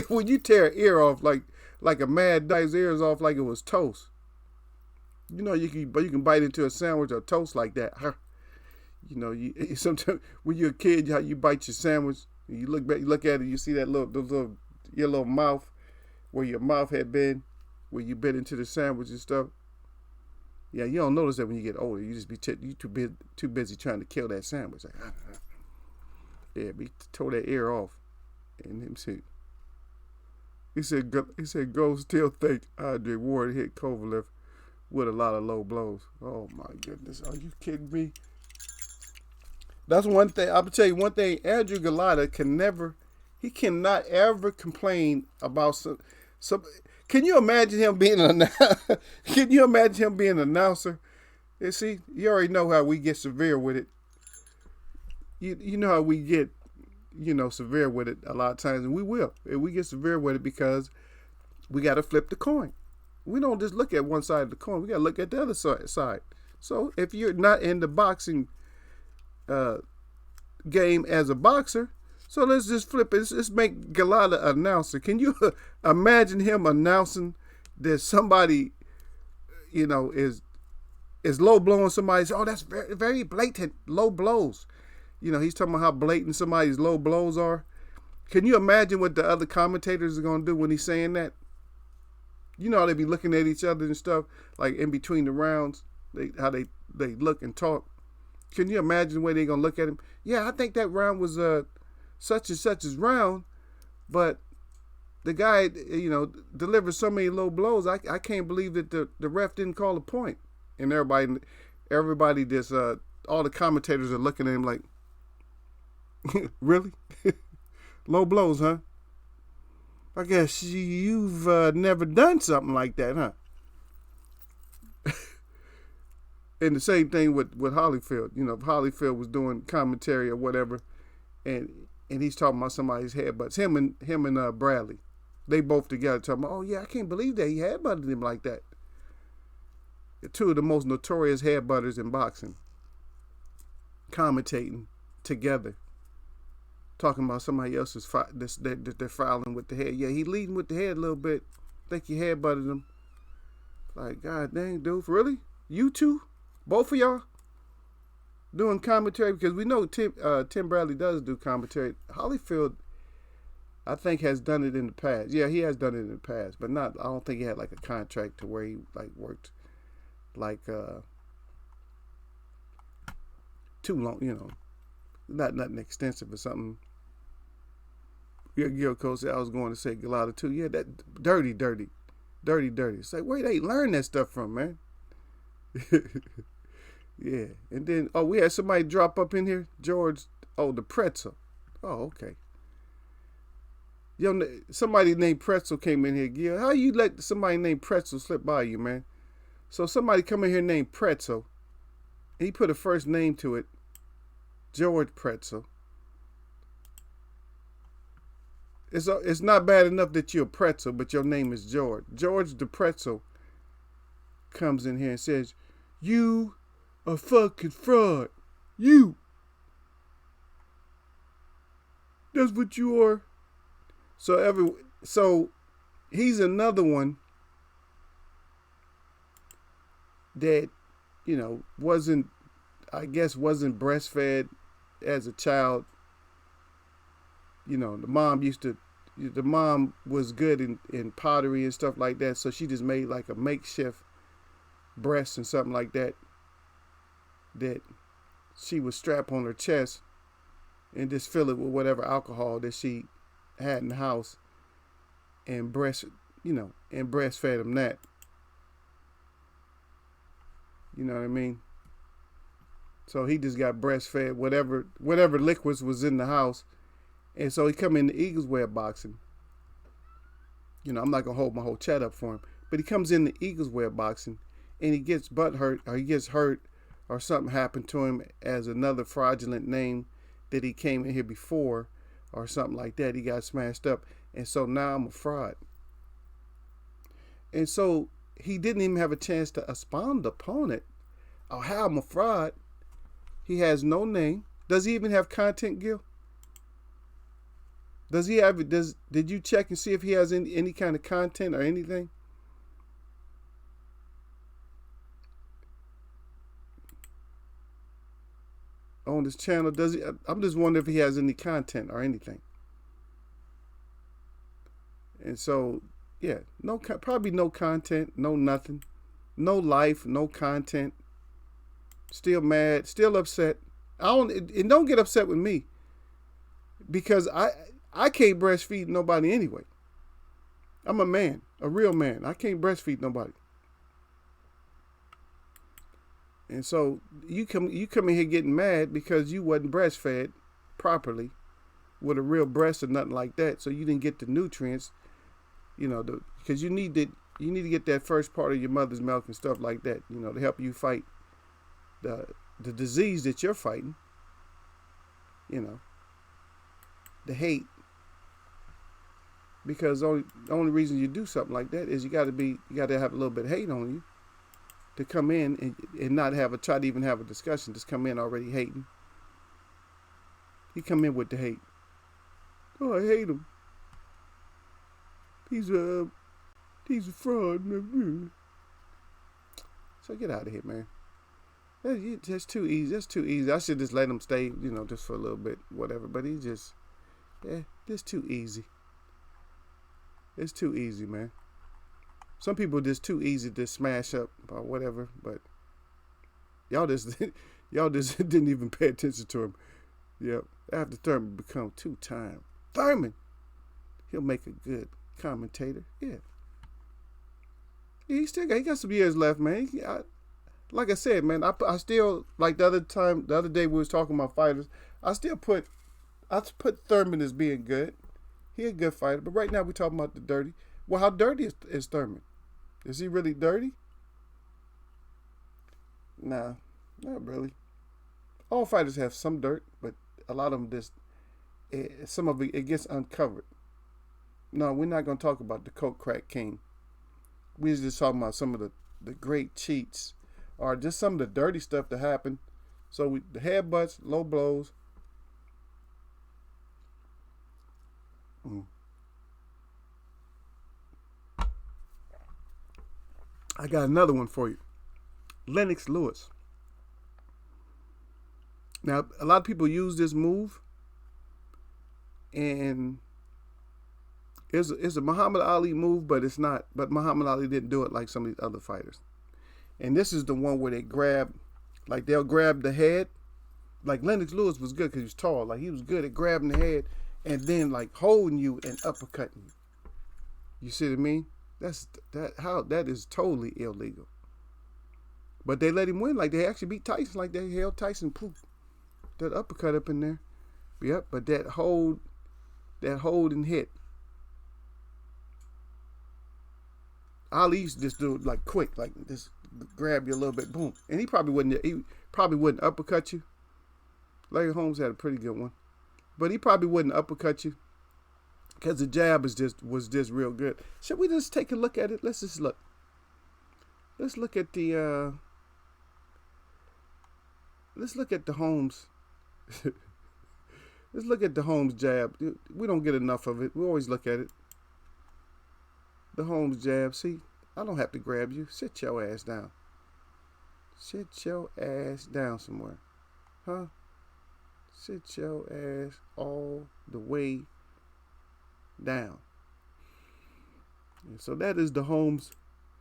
When you tear an ear off like a mad dog's ears off like it was toast. You know you can bite into a sandwich or toast like that. You know, you sometimes when you're a kid, how you bite your sandwich, you look back, you look at it, you see that your little mouth where your mouth had been, where you bit into the sandwich and stuff. Yeah, you don't notice that when you get older. You just you too busy trying to kill that sandwich. Like, yeah, we tore that ear off, and him said, he said, go still think Andre Ward hit Kovalev with a lot of low blows. Oh my goodness, are you kidding me? That's one thing. I'll tell you one thing. Andrew Galata cannot ever complain about some. Can you imagine him being Can you imagine him being an announcer? You see, you already know how we get severe with it. You know how we get, severe with it a lot of times, and we will. And we get severe with it because we got to flip the coin. We don't just look at one side of the coin. We got to look at the other side. So if you're not in the boxing game as a boxer, so let's just flip it. Let's make Galata an announcer. Can you imagine him announcing that somebody, is low blowing somebody? Oh, that's very, very blatant low blows. He's talking about how blatant somebody's low blows are. Can you imagine what the other commentators are going to do when he's saying that? You know how they be looking at each other and stuff, like in between the rounds, how they look and talk. Can you imagine the way they're going to look at him? Yeah, I think that round was such and such as round, but the guy, delivered so many low blows, I can't believe that the ref didn't call a point. And everybody just, all the commentators are looking at him like, really? Low blows, huh? I guess you've never done something like that, huh? And the same thing with Holyfield. If Holyfield was doing commentary or whatever, and he's talking about somebody's headbutts. Him and Bradley, they both together talking about, oh yeah, I can't believe that he headbutted him like that. Two of the most notorious headbutters in boxing, commentating together, talking about somebody else's that they're fouling with the head. Yeah, he leading with the head a little bit. Think he headbutted him. Like, God dang, dude, really? You two? Both of y'all doing commentary? Because we know Tim Bradley does do commentary. Holyfield, I think, has done it in the past. Yeah, he has done it in the past, but not. I don't think he had like a contract to where he worked too long. Not nothing extensive or something. Your coach said I was going to say Galata too. Yeah, that dirty. It's like, where they learn that stuff from, man? Yeah, and then we had somebody drop up in here, George. Oh, the Pretzel. Oh, okay. Somebody named Pretzel came in here. Gil, how you let somebody named Pretzel slip by you, man? So somebody come in here named Pretzel. He put a first name to it, George Pretzel. It's not bad enough that you're a pretzel, but your name is George. George the Pretzel comes in here and says, "You a fucking fraud. You. That's what you are." So he's another one that, wasn't breastfed as a child. The mom was good in pottery and stuff like that, so she just made like a makeshift breast and something like that she would strap on her chest and just fill it with whatever alcohol that she had in the house and breastfed him that. You know what I mean? So he just got breastfed whatever liquids was in the house. And so he come in the Eagles way of boxing. I'm not going to hold my whole chat up for him. But he comes in the Eagles way of boxing and he gets butt hurt or he gets hurt or something happened to him as another fraudulent name that he came in here before or something like that. He got smashed up. And so now I'm a fraud. And so he didn't even have a chance to expound upon it. Oh, how I'm a fraud. He has no name. Does he even have content, Gil? Does he have it? Did you check and see if he has any kind of content or anything? On this channel, does he? I'm just wondering if he has any content or anything. And so, yeah, probably no content, no nothing, no life, no content. Still mad, still upset. And don't get upset with me, because I can't breastfeed nobody anyway. I'm a man, a real man. I can't breastfeed nobody. And so you come in here getting mad because you wasn't breastfed properly with a real breast or nothing like that. So you didn't get the nutrients, because you need to get that first part of your mother's milk and stuff like that, to help you fight the disease that you're fighting. The hate. Because the only reason you do something like that is you got to have a little bit of hate on you to come in and not try to even have a discussion. Just come in already hating. He come in with the hate. Oh, I hate him. He's a fraud. So get out of here, man. That's too easy. That's too easy. I should just let him stay, just for a little bit, whatever. But it's too easy. It's too easy, man. Some people just too easy to smash up or whatever. But y'all just didn't even pay attention to him. Yep. After Thurman become 2-time Thurman, he'll make a good commentator. Yeah. He got some years left, man. Like I said, man, I still, like the other day we was talking about fighters, I put Thurman as being good. He a good fighter, but right now we're talking about the dirty. Well, how dirty is Thurman? Is he really dirty? Nah, not really. All fighters have some dirt, but a lot of them some of it gets uncovered. No, we're not going to talk about the coke crack king. We're just talking about some of the great cheats, or just some of the dirty stuff that happened. So the headbutts, low blows. I got another one for you. Lennox Lewis. Now, a lot of people use this move, and it's a Muhammad Ali move, but it's not. But Muhammad Ali didn't do it like some of these other fighters. And this is the one where they'll grab the head. Like Lennox Lewis was good because he was tall. Like he was good at grabbing the head and then like holding you and uppercutting you. You see what I mean? That is totally illegal. But they let him win. Like they actually beat Tyson. Like they held Tyson, poof, that uppercut up in there. Yep. But that hold and hit. Ali used to just do it like quick, like just grab you a little bit, boom, and he probably wouldn't uppercut you. Larry Holmes had a pretty good one, but he probably wouldn't uppercut you because the jab was just real good. Should we just take a look at it? Let's just look. Let's look at the Holmes. Let's look at the Holmes jab. We don't get enough of it. We always look at it. The Holmes jab. See, I don't have to grab you. Sit your ass down. Sit your ass down somewhere. Huh? Sit your ass all the way down. And so that is the Holmes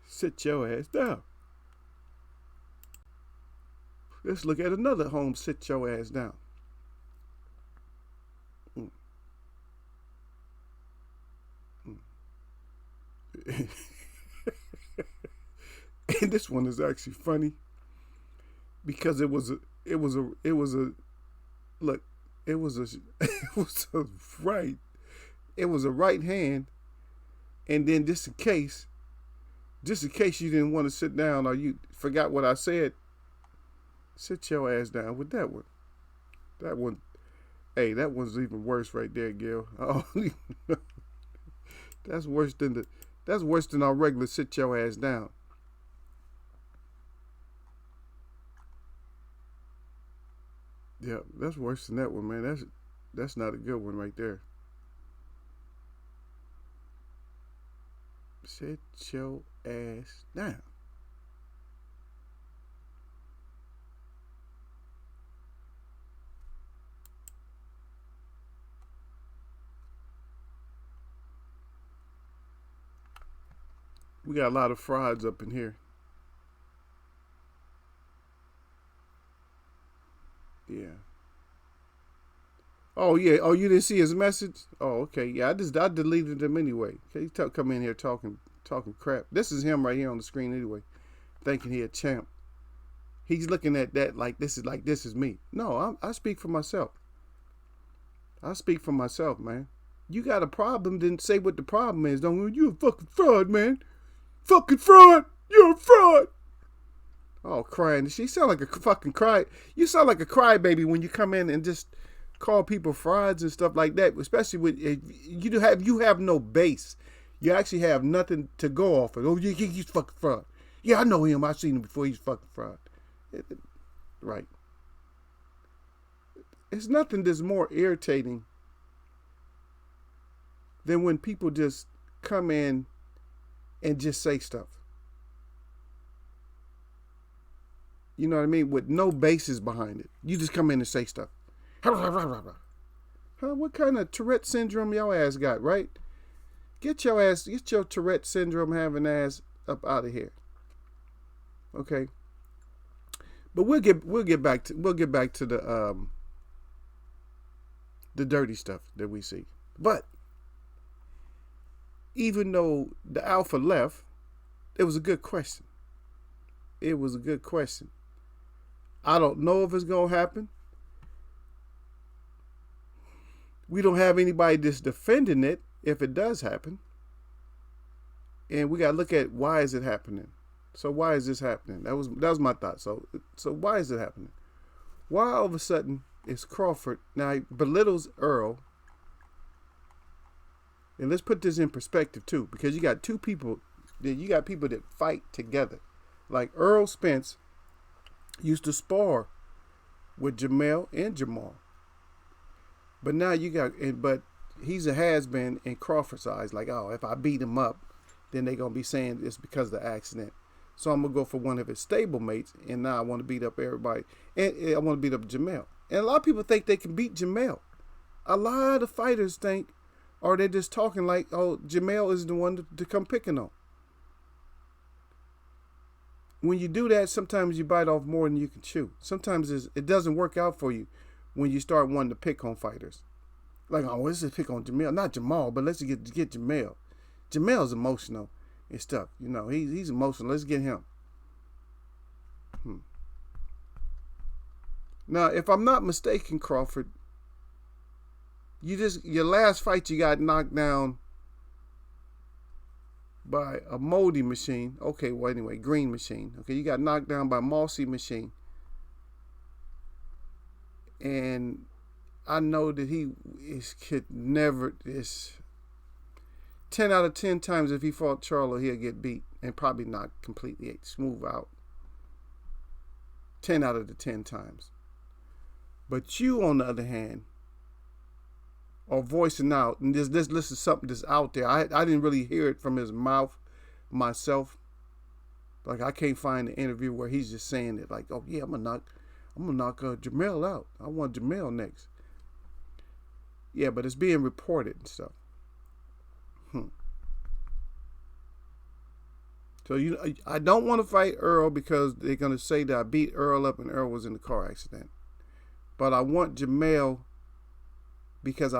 sit your ass down. Let's look at another Holmes sit your ass down. And this one is actually funny because it was a right hand, and then just in case you didn't want to sit down or you forgot what I said, sit your ass down with that one. That one, hey, that one's even worse right there, Gil. That's worse than our regular sit your ass down. Yeah, that's worse than that one, man. That's not a good one right there. Sit your ass down. We got a lot of frauds up in here. Yeah. Oh yeah. Oh, you didn't see his message? Oh, okay. Yeah, I deleted him anyway. Okay, he come in here talking crap. This is him right here on the screen anyway, thinking he a champ. He's looking at that like this is me. No, I speak for myself. I speak for myself, man. You got a problem, then say what the problem is. Don't you a fucking fraud, man? Fucking fraud. You're a fraud. Oh, crying. She sound like a fucking cry. You sound like a crybaby when you come in and just call people frauds and stuff like that. Especially with you have no base. You actually have nothing to go off of. Oh, he's fucking fraud. Yeah, I know him. I've seen him before. He's fucking fraud. Right. It's nothing that's more irritating than when people just come in and just say stuff. You know what I mean? With no basis behind it. You just come in and say stuff. Huh? What kind of Tourette syndrome y'all ass got, right? Get your Tourette syndrome having ass up out of here. Okay. But we'll get back to the dirty stuff that we see. But even though the alpha left, it was a good question. It was a good question. I don't know if it's going to happen. We don't have anybody that's defending it if it does happen. And we got to look at why is it happening. So why is this happening? That was my thought. So why is it happening? Why all of a sudden is Crawford now he belittles Earl? And let's put this in perspective too, because you got two people. You got people that fight together. Like Earl Spence used to spar with Jamel and Jamal. But now but he's a has-been in Crawford's eyes. Like, oh, if I beat him up, then they're going to be saying it's because of the accident. So I'm going to go for one of his stablemates, and now I want to beat up everybody. And I want to beat up Jamel. And a lot of people think they can beat Jamel. A lot of fighters think, or they're just talking like, oh, Jamel is the one to come picking on. When you do that, sometimes you bite off more than you can chew. Sometimes it doesn't work out for you when you start wanting to pick on fighters. Like, oh, let's just pick on Jamel. Not Jamal, but let's get Jamel. Jamel's emotional and stuff. You know, he's emotional. Let's get him. Now, if I'm not mistaken, Crawford, your last fight you got knocked down by a moldy machine. Okay, well anyway, green machine. Okay, you got knocked down by mossy machine. And I know that could never 10 out of 10 times if he fought Charlo, he'll get beat and probably not completely smooth out. 10 out of the 10 times. But you, on the other hand, are voicing out, and this is something that's out there. I didn't really hear it from his mouth myself. Like, I can't find an interview where he's just saying it like, oh yeah, I'm gonna knock Jamel out. I want Jamel next. Yeah, but it's being reported and stuff. So I don't want to fight Earl because they're gonna say that I beat Earl up and Earl was in the car accident. But I want Jamel because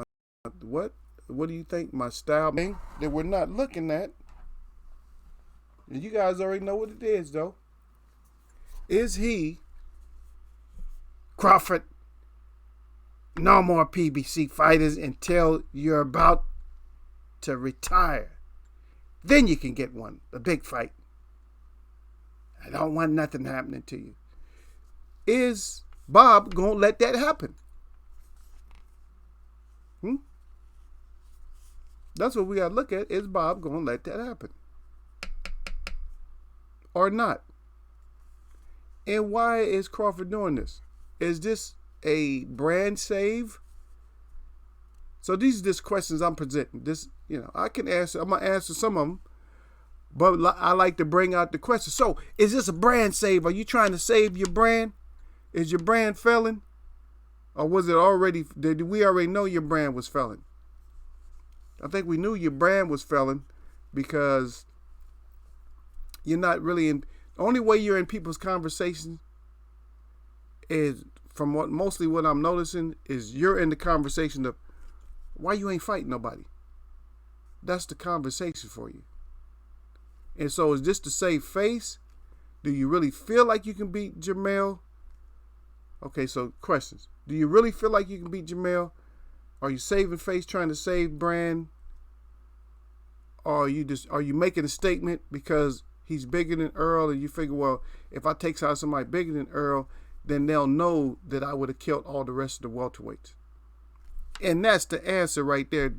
what do you think my style thing that we're not looking at? And you guys already know what it is though. Is he Crawford? No more PBC fighters until you're about to retire. Then you can get one, a big fight. I don't want nothing happening to you. Is Bob gonna let that happen? That's what we gotta look at. Is Bob gonna let that happen? Or not? And why is Crawford doing this? Is this a brand save? So these are just questions I'm presenting. This, I can answer. I'm gonna answer some of them. But I like to bring out the question. So, is this a brand save? Are you trying to save your brand? Is your brand failing? Or was it already, did we already know your brand was failing? I think we knew your brand was failing because you're not really in, the only way you're in people's conversations is, from mostly what I'm noticing, is you're in the conversation of why you ain't fighting nobody. That's the conversation for you. And so is this to save face? Do you really feel like you can beat Jermell? Okay, so questions. Do you really feel like you can beat Jermell? Are you saving face, trying to save brand? Or are you making a statement because he's bigger than Earl and you figure, well, if I take out somebody bigger than Earl, then they'll know that I would have killed all the rest of the welterweights. And that's the answer right there.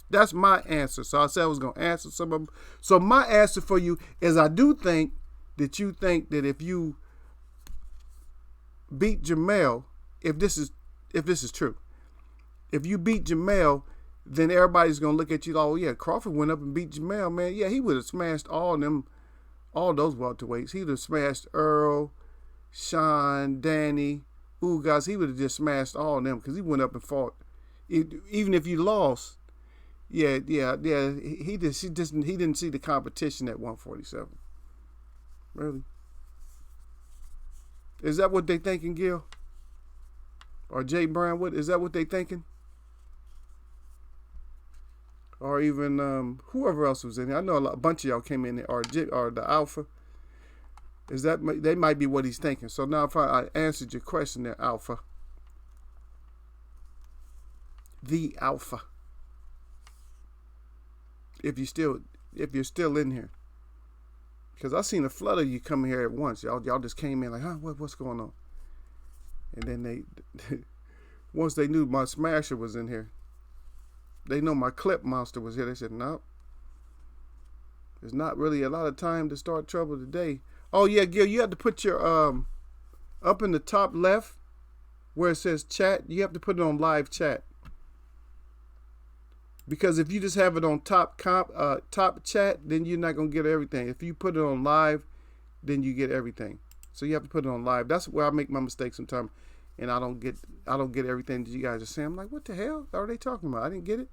That's my answer. So I said I was going to answer some of them. So my answer for you is I do think that you think that if you beat Jermell, if this is true, if you beat Jermell, then everybody's going to look at you, oh yeah, Crawford went up and beat Jermell, man. Yeah, he would have smashed all those welterweights. He would have smashed Earl, Sean, Danny, Ugas. He would have just smashed all of them because he went up and fought. Even if you lost, yeah. He didn't see the competition at 147. Really? Is that what they thinking, Gil? Or Jay Brown? Is that what they thinking? Or even whoever else was in here. I know a bunch of y'all came in there, or the Alpha. Is that they might be what he's thinking? So now if I answered your question there, Alpha. The Alpha. If you're still in here, because I seen a flood of you come here at once. Y'all just came in like, huh? What's going on? And then they, once they knew my smasher was in here, they know my clip monster was here. They said, no, there's not really a lot of time to start trouble today. Oh yeah, Gil, you have to put your up in the top left where it says chat. You have to put it on live chat. Because if you just have it on top chat, then you're not gonna get everything. If you put it on live, then you get everything. So you have to put it on live. That's where I make my mistake sometimes, and I don't get everything that you guys are saying. I'm like, what the hell are they talking about? I didn't get it.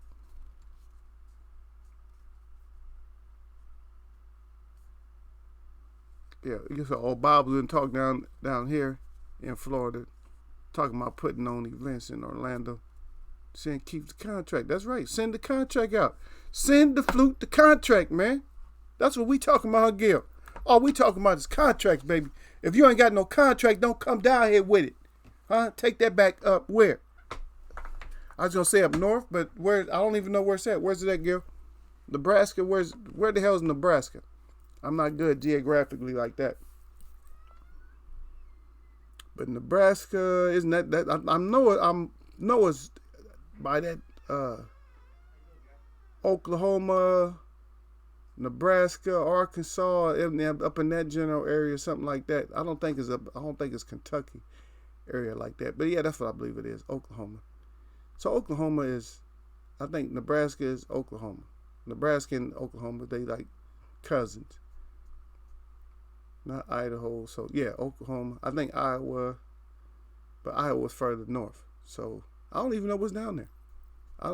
Yeah, you saw old Bob was talk down here in Florida, talking about putting on events in Orlando. Saying keep the contract. That's right. Send the contract out. Send the flute the contract, man. That's what we talking about, Gil. All we talking about is contracts, baby. If you ain't got no contract, don't come down here with it. Huh? Take that back up where? I was gonna say up north, but where? I don't even know where it's at. Where's it at, Gil? Nebraska. Where the hell is Nebraska? I'm not good geographically like that. But Nebraska isn't that I know it's by that Oklahoma, Nebraska, Arkansas, up in that general area, something like that. I don't think it's Kentucky area like that. But yeah, that's what I believe it is, Oklahoma. So Oklahoma is, I think Nebraska is Oklahoma. Nebraska and Oklahoma, they like cousins. Not Idaho. So yeah, Oklahoma. I think Iowa, but Iowa's further north. So I don't even know what's down there. I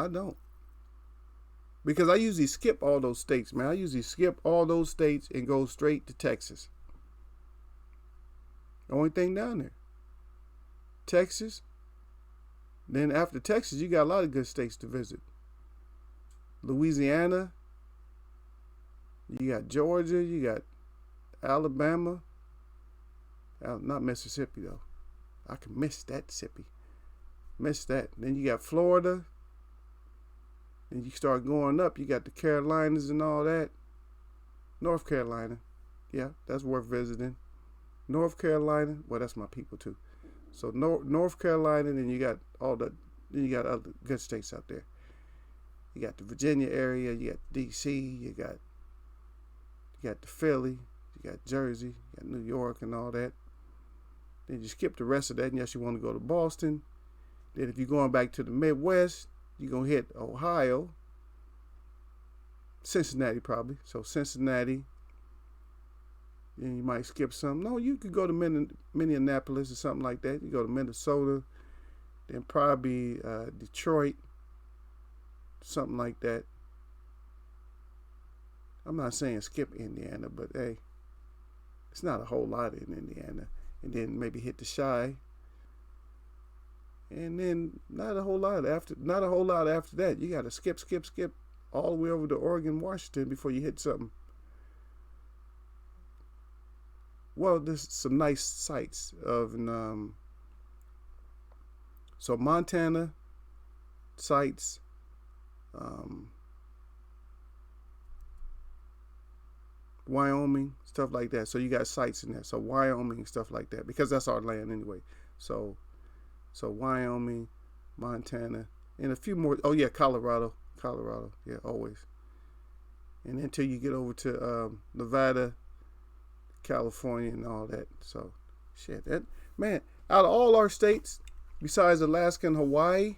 don't. Because I usually skip all those states, man. I usually skip all those states and go straight to Texas. The only thing down there. Texas. Then after Texas, you got a lot of good states to visit. Louisiana. You got Georgia. You got Alabama. Not Mississippi, though. I can miss that Mississippi. Miss that. Then you got Florida. And you start going up. You got the Carolinas and all that. North Carolina. Yeah, that's worth visiting. North Carolina. Well, that's my people, too. So North Carolina, and then you got then you got other good states out there. You got the Virginia area, you got D.C., you got the Philly, you got Jersey, you got New York and all that. Then you skip the rest of that unless you want to go to Boston. Then if you're going back to the Midwest, you're going to hit Ohio. Cincinnati probably. So Cincinnati. And you might skip some. No, you could go to Minneapolis or something like that. You go to Minnesota, then probably Detroit, something like that. I'm not saying skip Indiana, but hey, it's not a whole lot in Indiana. And then maybe hit the Chi, and then not a whole lot after that. You got to skip all the way over to Oregon, Washington before you hit something. Well, there's some nice sites of so Montana sites, Wyoming, stuff like that. So you got sites in there. So Wyoming, stuff like that, because that's our land anyway. So Wyoming, Montana, and a few more. Oh yeah, Colorado, yeah, always. And until you get over to Nevada, California, and all that. So shit, that man, out of all our states besides Alaska and Hawaii,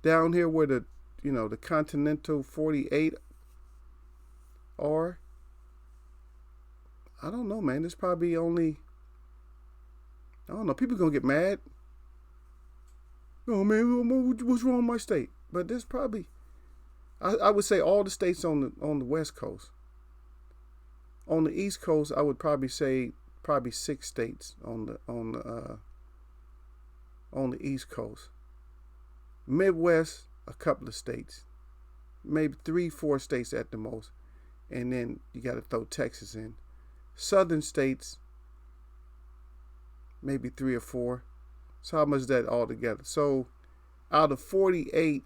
down here where the continental 48 are, I don't know, man. There's probably only, I don't know, people gonna get mad. Oh man, what's wrong with my state? But there's probably, I would say all the states on the West Coast. On the East Coast, I would probably say 6 states on the East Coast. Midwest, a couple of states, maybe 3-4 states at the most, and then you got to throw Texas in. Southern states, maybe 3 or 4. So how much is that all together? So out of 48,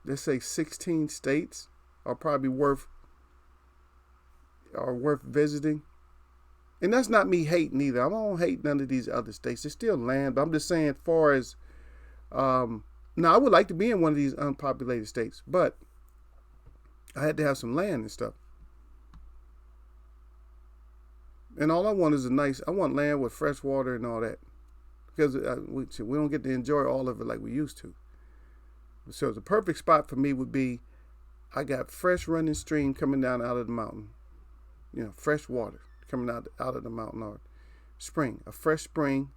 let's say 16 states are probably worth visiting. And that's not me hating either. I don't hate none of these other states. They're still land, but I'm just saying, as far as now, I would like to be in one of these unpopulated states, but I had to have some land and stuff. And all I want is I want land with fresh water and all that, because we don't get to enjoy all of it like we used to. So the perfect spot for me would be, I got fresh running stream coming down out of the mountain. Fresh water coming out of the mountain, or a fresh spring,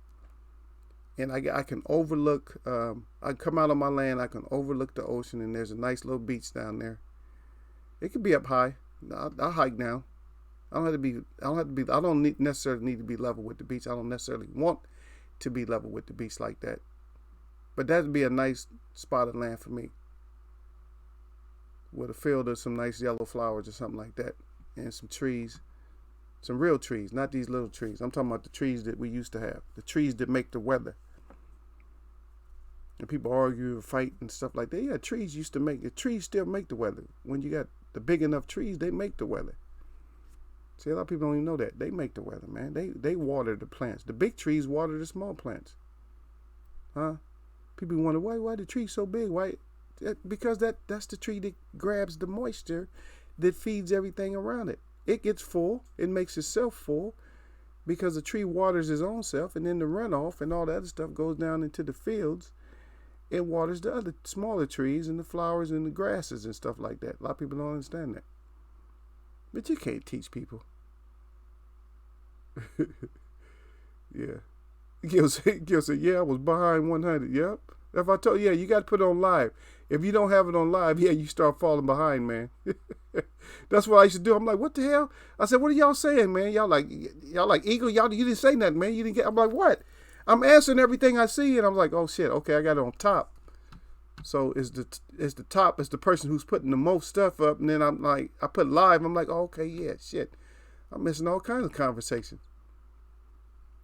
and I can overlook. I come out on my land, I can overlook the ocean, and there's a nice little beach down there. It could be up high. I'll hike down. I don't necessarily need to be level with the beach. I don't necessarily want to be level with the beach like that. But that'd be a nice spot of land for me, with a field of some nice yellow flowers or something like that. And some trees, some real trees, not these little trees. I'm talking about the trees that we used to have, the trees that make the weather. And people argue and fight and stuff like that. Yeah, trees still make the weather. When you got the big enough trees, they make the weather. See, a lot of people don't even know that. They make the weather, man. They water the plants. The big trees water the small plants. Huh? People wonder, why the tree so big? Why? Because that's the tree that grabs the moisture that feeds everything around it. It gets full. It makes itself full because the tree waters its own self, and then the runoff and all the other stuff goes down into the fields. It waters the other smaller trees and the flowers and the grasses and stuff like that. A lot of people don't understand that. But you can't teach people. Yeah. Gil said, yeah, I was behind 100. Yep. If I told you, yeah, you got to put it on live. If you don't have it on live, yeah, you start falling behind, man. That's what I used to do. I'm like, what the hell? I said, what are y'all saying, man? Y'all like Eagle? You didn't say nothing, man. You didn't get. I'm like, what? I'm answering everything I see, and I'm like, oh shit, okay, I got it on top. So it's the top. It's the person who's putting the most stuff up, and then I'm like, I put live. I'm like, oh, okay, yeah, shit. I'm missing all kinds of conversations,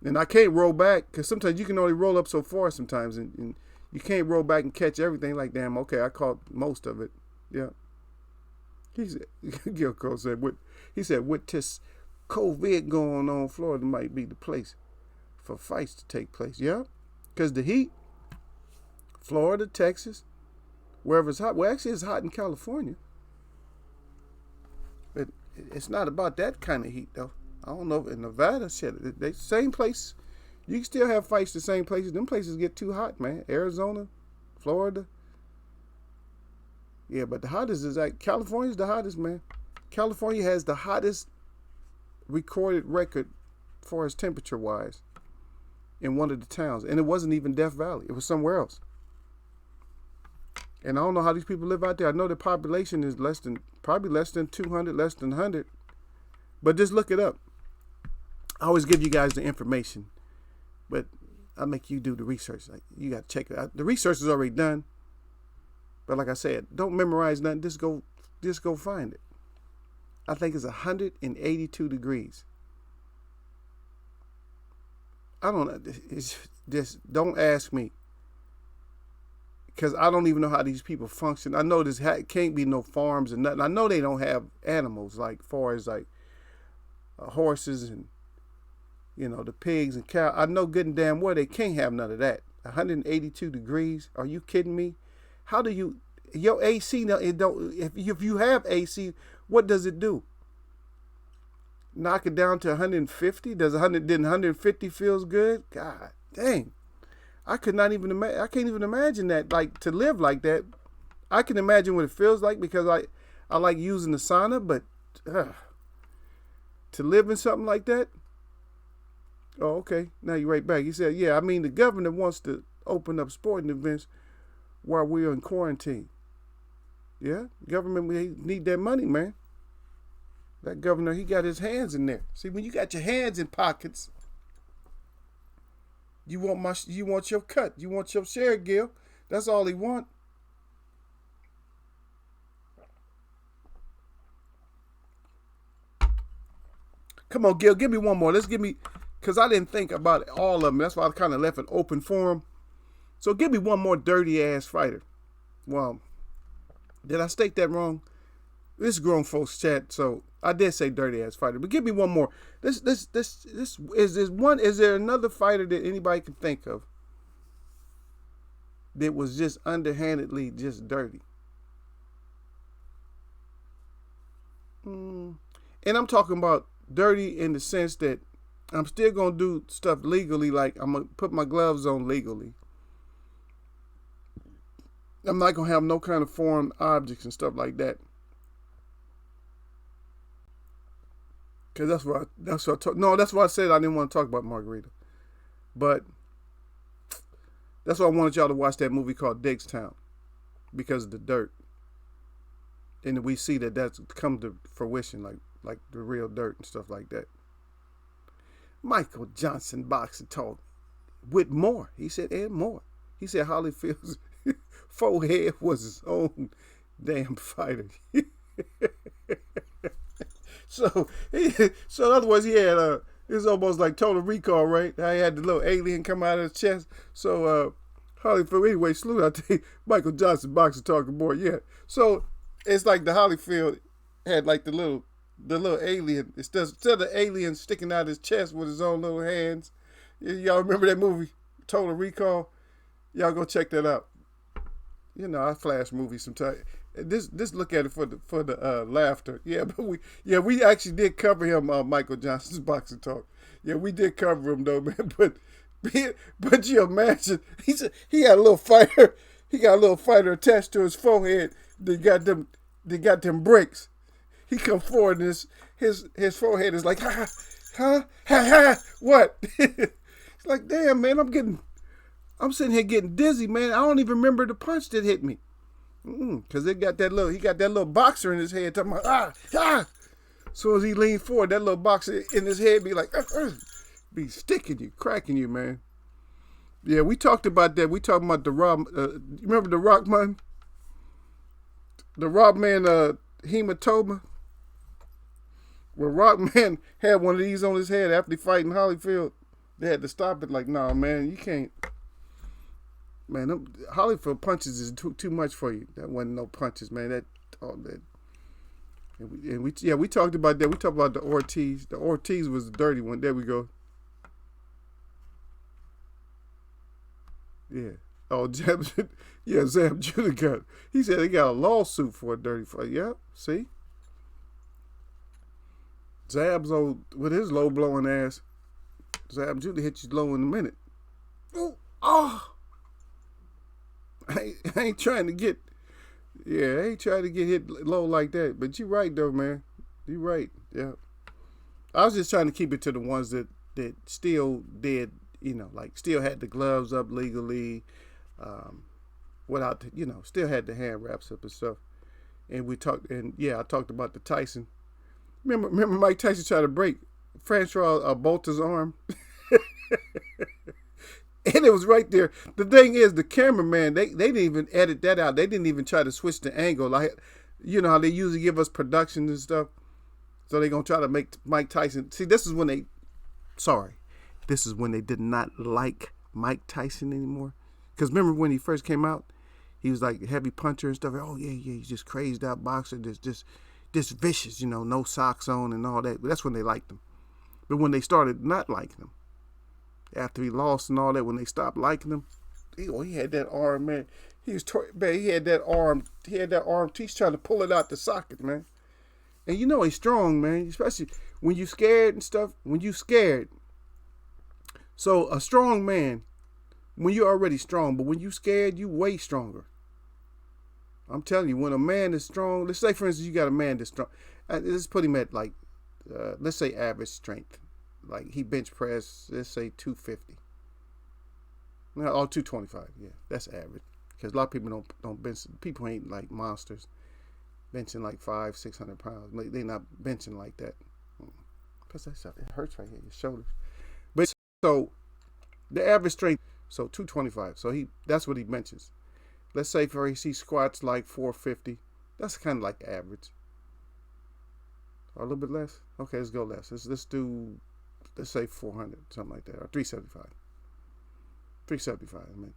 and I can't roll back because sometimes you can only roll up so far sometimes, and you can't roll back and catch everything. Like, damn, okay, I caught most of it. Yeah. He said, Gilco said, with this COVID going on, Florida might be the place for fights to take place. Yeah, because the heat, Florida, Texas, wherever it's hot. Well, actually, it's hot in California. But it's not about that kind of heat, though. I don't know. In Nevada, shit, they same place. You can still have fights the same places. Them places get too hot, man. Arizona, Florida. Yeah, but the hottest is like California's the hottest, man. California has the hottest recorded record as far as temperature wise in one of the towns. And it wasn't even Death Valley. It was somewhere else. And I don't know how these people live out there. I know the population is probably less than 200, less than 100. But just look it up. I always give you guys the information. But I make you do the research. Like, you got to check it out. The research is already done. But like I said, don't memorize nothing. Just go find it. I think it's 182 degrees. I don't know. It's just, don't ask me. Because I don't even know how these people function. I know can't be no farms and nothing. I know they don't have animals like far as like horses and, you know, the pigs and cows. I know good and damn well they can't have none of that. 182 degrees. Are you kidding me? How do your AC, if you have AC, what does it do? Knock it down to 150? Didn't 150 feels good? God dang. I can't even imagine that, like, to live like that. I can imagine what it feels like because I like using the sauna, but to live in something like that? Oh, okay. Now you're right back. He said, yeah, I mean, the governor wants to open up sporting events while we're in quarantine. Yeah, government, we need that money, man. That governor, he got his hands in there. See, when you got your hands in pockets, you want your cut. You want your share, Gil. That's all he want. Come on, Gil, give me one more. Because I didn't think about all of them. That's why I kind of left it open for him. So give me one more dirty-ass fighter. Well, did I state that wrong? This is grown folks chat, so I did say dirty-ass fighter. But give me one more. Is there another fighter that anybody can think of that was just underhandedly just dirty? And I'm talking about dirty in the sense that I'm still going to do stuff legally, like I'm going to put my gloves on legally. I'm not going to have no kind of foreign objects and stuff like that. Because that's why I said I didn't want to talk about Margarita. But that's why I wanted y'all to watch that movie called Diggstown. Because of the dirt. And we see that that's come to fruition, like the real dirt and stuff like that. Michael Johnson boxing talk with more. He said, and more. He said Holyfield's forehead was his own damn fighter. So in other words, he had it's almost like Total Recall, right? I had the little alien come out of his chest. So Holyfield, anyway, salute out to Michael Johnson boxing talking board. Yeah. So it's like the Holyfield had like the little alien. Instead of the alien sticking out his chest with his own little hands. Y'all remember that movie, Total Recall? Y'all go check that out. You know, I flash movies sometimes. Just look at it for the laughter. Yeah, but we actually did cover him on Michael Johnson's boxing talk. Yeah, we did cover him though, man. But you imagine he had a little fighter. He got a little fighter attached to his forehead. They got them bricks. He come forward and his forehead is like ha, what? It's like, damn, man, I'm sitting here getting dizzy, man. I don't even remember the punch that hit me. Because he got that little boxer in his head talking about, So as he leaned forward, that little boxer in his head be like, be sticking you, cracking you, man. Yeah, we talked about that. We talking about the Rob, you remember the Rock man? The Rock man, hematoma? Where Rock man had one of these on his head after fighting Holyfield. They had to stop it like, nah, man, you can't. Man, Holyfield punches is too much for you. That wasn't no punches, man. We talked about that. We talked about the Ortiz. The Ortiz was the dirty one. There we go. Yeah. Oh, Zab Judah got. He said he got a lawsuit for a dirty fight. Yeah. See. Zab's old with his low blowing ass. Zab Judah hit you low in a minute. Oh. I ain't trying to get Yeah, I ain't trying to get hit low like that. But you right though, man. You right. Yeah. I was just trying to keep it to the ones that still did, like still had the gloves up legally, without still had the hand wraps up and stuff. And we talked, and yeah, I talked about the Tyson. Remember Mike Tyson tried to break Francois Bolter's arm, and it was right there. The thing is, the cameraman they didn't even edit that out. They didn't even try to switch the angle, like how they usually give us productions and stuff. So they're gonna try to make Mike Tyson. See, this is when they did not like Mike Tyson anymore. Because remember when he first came out, he was like a heavy puncher and stuff. Oh yeah, he's just crazed out boxer, just vicious, no socks on and all that. But that's when they liked him. But when they started not liking him, after he lost and all that, when they stopped liking him, he had that arm, man. He had that arm. He's trying to pull it out the socket, man. And he's strong, man. Especially when you scared and stuff. When you scared. So a strong man, when you're already strong, but when you scared, you way stronger. I'm telling you, when a man is strong, let's say, for instance, you got a man that's strong. Let's put him at like, let's say average strength. Like he bench press, let's say 250. No, 225. Yeah, that's average. Because a lot of people don't bench. People ain't like monsters, benching like 500-600 pounds. They not benching like that. Plus it hurts right here, your shoulders. But so the average strength, so 225. So that's what he benches. Let's say for he squats like 450. That's kind of like average. Or a little bit less. Okay, let's go less. Let's do, let's say 400, something like that, or 375. 375. I mean,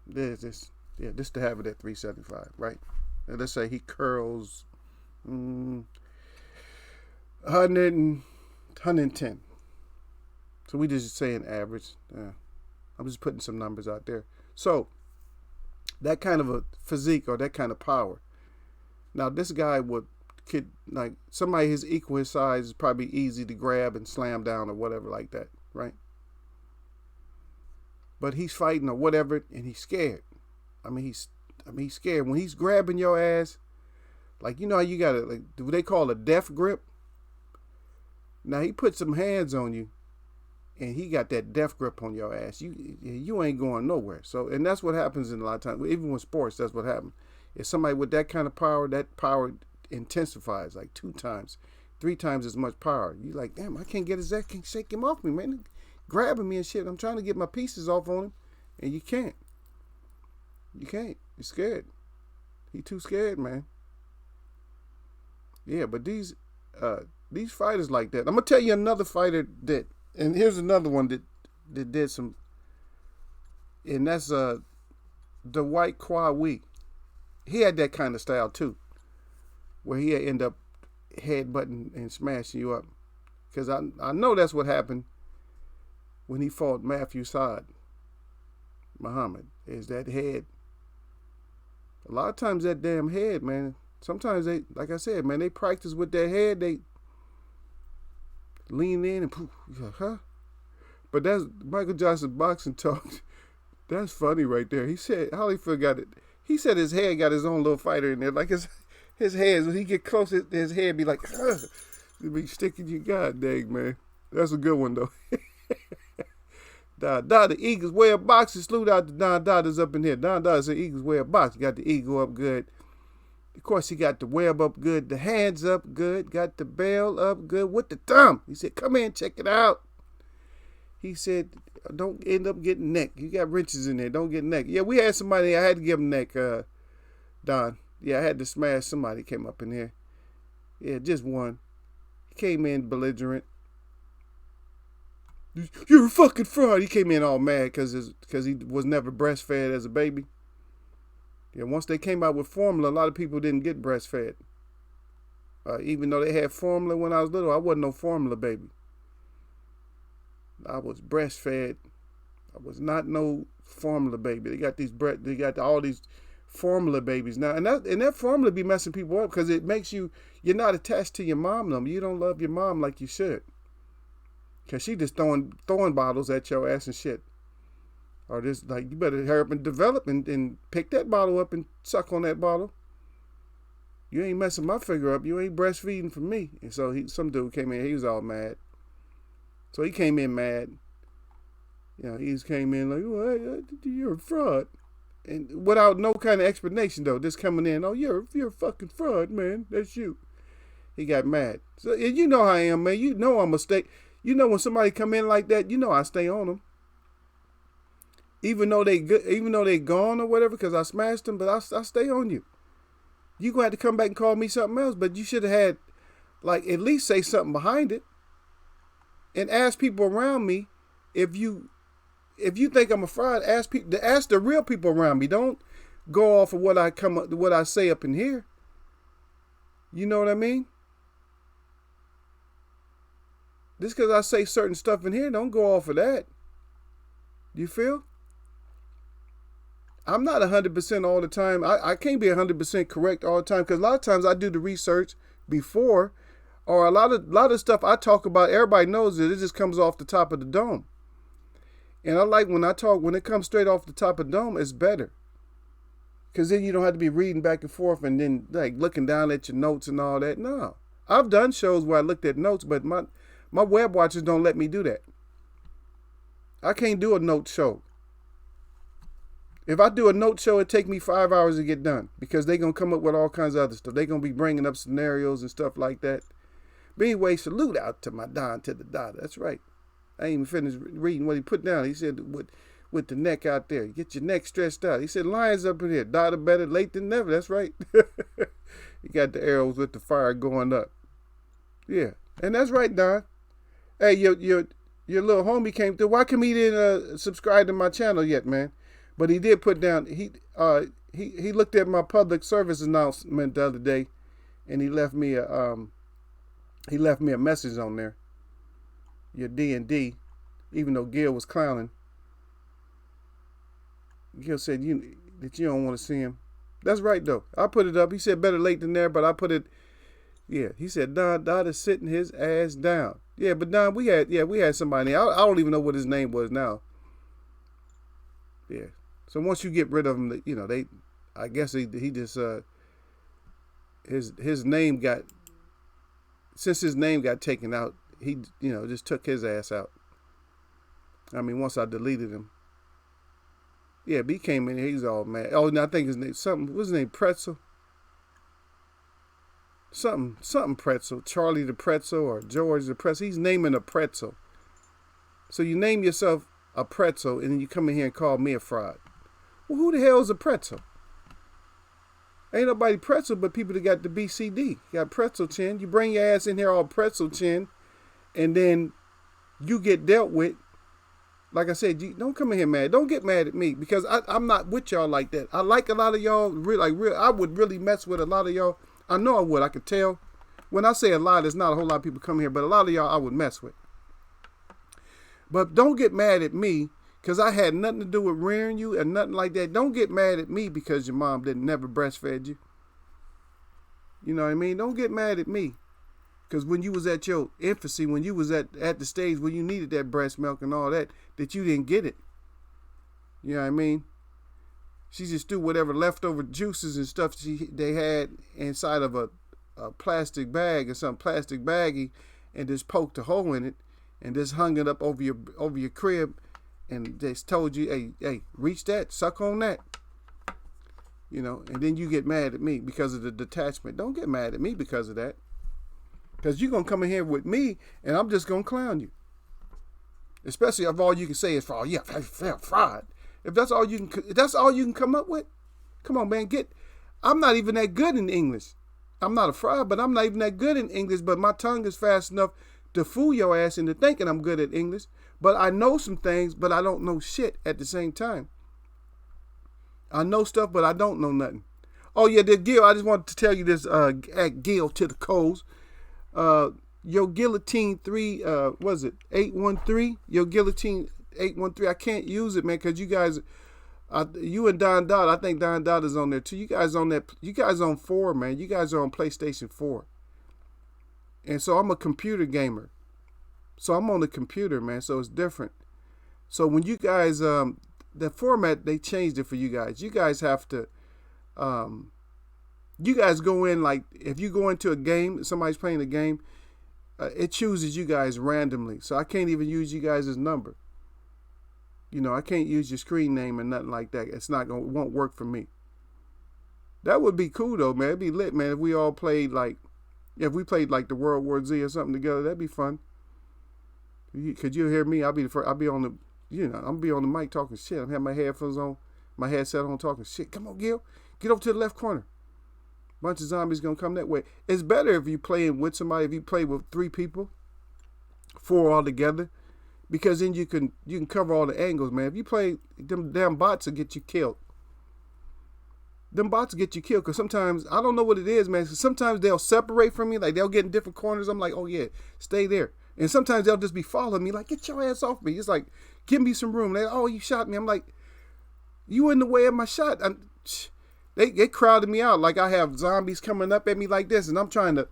just to have it at 375, right? And let's say he curls 110. So we just saying average. I'm just putting some numbers out there. So that kind of a physique or that kind of power. Now this guy could like somebody his equal his size is probably easy to grab and slam down or whatever like that, right? But he's fighting or whatever, and he's scared. He's scared when he's grabbing your ass. Like how you got it, like what they call a death grip. Now he put some hands on you, and he got that death grip on your ass. You ain't going nowhere. So, and that's what happens in a lot of times. Even with sports, that's what happens. If somebody with that kind of power, that power intensifies like 2 times, 3 times as much power. You like, damn, I can't get his ass, can't shake him off me, man. Grabbing me and shit. I'm trying to get my pieces off on him, and you can't. You can't. You're scared. He too scared, man. Yeah, but these fighters like that. I'm gonna tell you another fighter that, and here's another one that did some, and that's the White Kwa Wee. He had that kind of style too, where he end up headbutting and smashing you up. Because I know that's what happened when he fought Matthew Saad Muhammad, is that head. A lot of times that damn head, man, sometimes they, like I said, man, they practice with that head, they lean in and poof, huh? But that's Michael Johnson boxing talk. That's funny right there. He said, Holyfield got it. He said his head got his own little fighter in there. Like his head, when he get close, his head be like, it be sticking you. God dang, man. That's a good one, though. Don the Eagles way of boxing. Salute out to Don Dodder's up in here. Don Dodder's the Eagles way of boxing. Got the eagle up good. Of course, he got the web up good, the hands up good, got the bell up good with the thumb. He said, come in, check it out. He said, don't end up getting neck. You got wrenches in there. Don't get neck. Yeah, we had somebody, I had to give him neck, Don. Yeah, I had to smash somebody came up in here. Yeah, just one. He came in belligerent. You're a fucking fraud. He came in all mad because he was never breastfed as a baby. Yeah, once they came out with formula, a lot of people didn't get breastfed. Even though they had formula when I was little, I wasn't no formula baby. I was breastfed. I was not no formula baby. They got all these formula babies now, and that formula be messing people up because it makes you're not attached to your mom no more. You don't love your mom like you should. Cause she just throwing bottles at your ass and shit. Or just like, you better hurry up and develop and pick that bottle up and suck on that bottle. You ain't messing my figure up. You ain't breastfeeding for me. And so some dude came in. He was all mad. So he came in mad. You know, he just came in like, well, you're a fraud. And without no kind of explanation, though. Just coming in, oh, you're a fucking fraud, man. That's you. He got mad. So you know how I am, man. You know I'm a stay. You know when somebody come in like that, you know I stay on them. Even though they gone or whatever, because I smashed them, but I stay on you. You gonna have to come back and call me something else, but you should have had, like, at least say something behind it, and ask people around me if you think I'm a fraud. Ask the real people around me. Don't go off of what I say up in here. You know what I mean? Just because I say certain stuff in here, don't go off of that. You feel? I'm not 100% all the time. I can't be 100% correct all the time, because a lot of times I do the research before, or a lot of stuff I talk about, everybody knows that it just comes off the top of the dome. And I like when it comes straight off the top of the dome, it's better. Because then you don't have to be reading back and forth and then like looking down at your notes and all that. No. I've done shows where I looked at notes, but my web watchers don't let me do that. I can't do a note show. If I do a note show, it take me 5 hours to get done, because they're going to come up with all kinds of other stuff. They're going to be bringing up scenarios and stuff like that. But anyway, salute out to my Don to the daughter. That's right. I ain't even finished reading what he put down. He said, with the neck out there, get your neck stretched out. He said, lions up in here. Daughter better late than never. That's right. He got the arrows with the fire going up. Yeah. And that's right, Don. Hey, your little homie came through. Why come he didn't subscribe to my channel yet, man? But he did put down, he looked at my public service announcement the other day, and he left me a message on there. Your D&D, even though Gil was clowning. Gil said that you don't want to see him. That's right, though. I put it up. He said better late than never, but I put it, yeah. He said Don is sitting his ass down. Yeah, but Don, we had somebody. I don't even know what his name was now. Yeah. So once you get rid of him, you know, I guess he just, his name got, since his name got taken out, he, you know, just took his ass out. I mean, once I deleted him. Yeah, but he came in here, he's all mad. Oh, and I think his name, what's his name, Pretzel? Something Pretzel. Charlie the Pretzel or George the Pretzel. He's naming a pretzel. So you name yourself a pretzel, and then you come in here and call me a fraud. Well, who the hell is a pretzel? Ain't nobody pretzel but people that got the BCD. You got pretzel chin. You bring your ass in here all pretzel chin, and then you get dealt with. Like I said, don't come in here mad. Don't get mad at me, because I'm not with y'all like that. I like a lot of y'all. I would really mess with a lot of y'all. I know I would. I could tell. When I say a lot, there's not a whole lot of people come here, but a lot of y'all I would mess with. But don't get mad at me, because I had nothing to do with rearing you and nothing like that. Don't get mad at me because your mom never breastfed you. You know what I mean? Don't get mad at me. Because when you was at your infancy, when you was at the stage where you needed that breast milk and all that you didn't get it. You know what I mean? She just threw whatever leftover juices and stuff they had inside of a plastic bag or some plastic baggie, and just poked a hole in it and just hung it up over your crib, and just told you, hey, reach that, suck on that. You know, and then you get mad at me because of the detachment. Don't get mad at me because of that. Because you're going to come in here with me, and I'm just going to clown you. Especially if all you can say is fraud. Yeah, fraud. If that's all you can come up with, come on, man. I'm not even that good in English. I'm not a fraud, but I'm not even that good in English. But my tongue is fast enough to fool your ass into thinking I'm good at English. But I know some things, but I don't know shit at the same time. I know stuff, but I don't know nothing. Oh, yeah, Gil, I just wanted to tell you this, at Gil to the Coles. Your Guillotine 3, was it 813? Your Guillotine 813. I can't use it, man, because you guys, you and Don Dodd, I think Don Dodd is on there too. You guys on 4, man. You guys are on PlayStation 4. And so I'm a computer gamer. So I'm on the computer, man. So it's different. So when you guys, the format, they changed it for you guys. You guys have to, You guys go in like, if you go into a game, somebody's playing a game, it chooses you guys randomly. So I can't even use you guys' number. You know, I can't use your screen name and nothing like that. It won't work for me. That would be cool though, man. It'd be lit, man. If we all played like, if we played like the World War Z or something together, that'd be fun. Could you hear me? I'll be the first. I'll be on the, you know, I'll be on the mic talking shit. I'm having my headphones on, my headset on, talking shit. Come on, Gil, get over to the left corner. Bunch of zombies gonna come that way. It's better if you playing with somebody. If you play with 3 people, 4 all together, because then you can cover all the angles, man. If you play, them damn bots will get you killed. Them bots get you killed because sometimes, I don't know what it is, man. Sometimes they'll separate from me, like they'll get in different corners. I'm like, oh yeah, stay there. And sometimes they'll just be following me, like, get your ass off me. It's like, give me some room. Oh, you shot me. I'm like, you in the way of my shot. They crowded me out. Like I have zombies coming up at me like this, and I'm trying to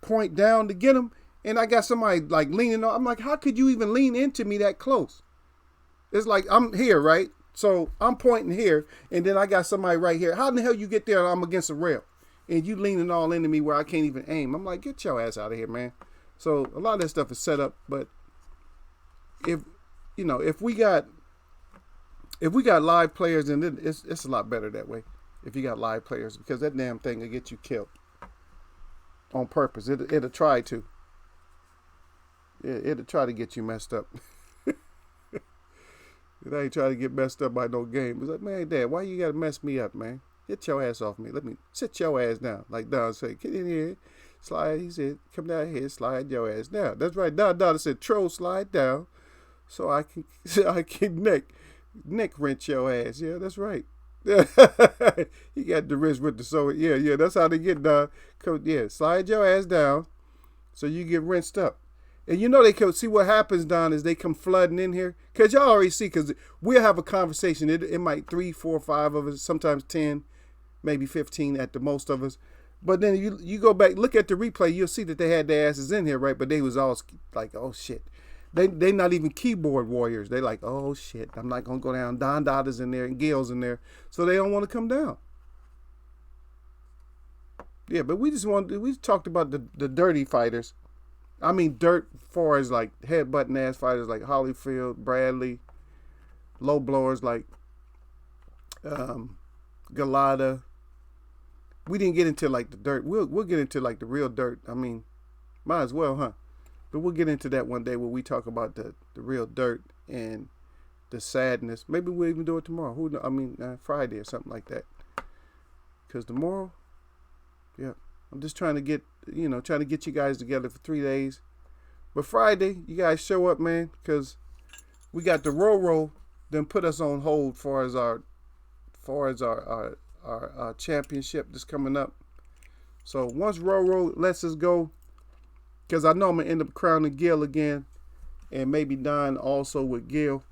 point down to get them, and I got somebody like leaning on. I'm like, how could you even lean into me that close? It's like, I'm here, right? So I'm pointing here, and then I got somebody right here. How in the hell you get there and I'm against a rail? And you leaning all into me where I can't even aim. I'm like, get your ass out of here, man. So a lot of that stuff is set up, but if we got live players, and it's a lot better that way. If you got live players, because that damn thing will get you killed on purpose. It'll try to. It'll try to get you messed up. It ain't trying to get messed up by no game. It's like, man, Dad, why you gotta mess me up, man? Get your ass off me. Let me sit your ass down. Like Don said, get in here, slide. He said, come down here, slide your ass down. That's right. Don said, troll, slide down, so I can neck wrench your ass. Yeah, that's right. He got the wrist with the sword. Yeah. That's how they get done. Yeah, slide your ass down, so you get rinsed up. And you know they come, see what happens, Don, is they come flooding in here. Because y'all already see, because we'll have a conversation. It might 3, 4, 5 of us, sometimes 10, maybe 15 at the most of us. But then you go back, look at the replay, you'll see that they had their asses in here, right? But they was all like, oh, shit. They not even keyboard warriors. They like, oh, shit, I'm not going to go down. Don Dotta's in there and Gil's in there. So they don't want to come down. Yeah, but we talked about the dirty fighters. I mean, dirt far as like headbutting ass fighters like Holyfield, Bradley, low blowers like Galata. We didn't get into like the dirt. We'll get into like the real dirt. I mean, might as well, huh? But we'll get into that one day when we talk about the real dirt and the sadness. Maybe we'll even do it tomorrow. Who knows? I mean, Friday or something like that. Because tomorrow, yeah. I'm just trying to get you guys together for 3 days. But Friday, you guys show up, man, because we got the Roro then put us on hold for as our championship that's coming up. So once Roro lets us go, because I know I'm gonna end up crowning Gil again, and maybe Don also with Gil,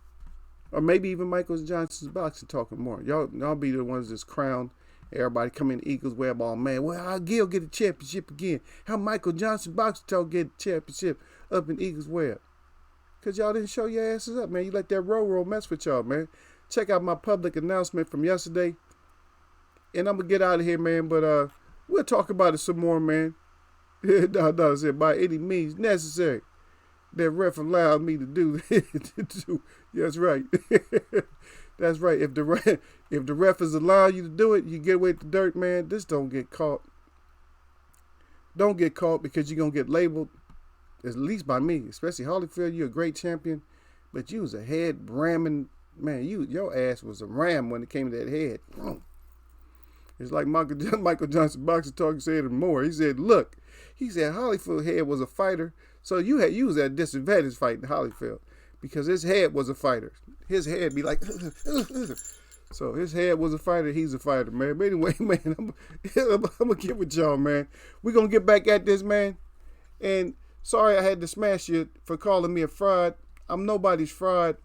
or maybe even Michael Johnson's boxing talking more. Y'all be the ones that's crowned. Everybody come in the Eagles web all man. Well, how Gil get the championship again? How Michael Johnson boxing talk get the championship up in Eagles web? Because y'all didn't show your asses up, man. You let that Roro mess with y'all, man. Check out my public announcement from yesterday. And I'm going to get out of here, man. But we'll talk about it some more, man. No, said by any means necessary. That ref allowed me to do. That's right. That's right. If the ref is allowing you to do it, you get away with the dirt, man. Just don't get caught. Don't get caught, because you're going to get labeled, at least by me, especially Holyfield. You're a great champion, but you was a head ramming, man. Your ass was a ram when it came to that head. It's like Michael Johnson boxing talk said more. He said, look, he said Holyfield's head was a fighter, so you was at a disadvantage fighting Holyfield, because his head was a fighter. His head be like, so his head was a fighter. He's a fighter, man. But anyway, man, I'm going to get with y'all, man. We're going to get back at this, man. And sorry I had to smash you for calling me a fraud. I'm nobody's fraud.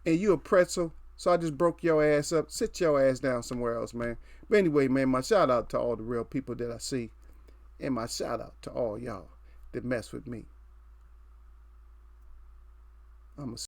And you a pretzel. So I just broke your ass up. Sit your ass down somewhere else, man. But anyway, man, my shout out to all the real people that I see. And my shout out to all y'all that mess with me. I'm a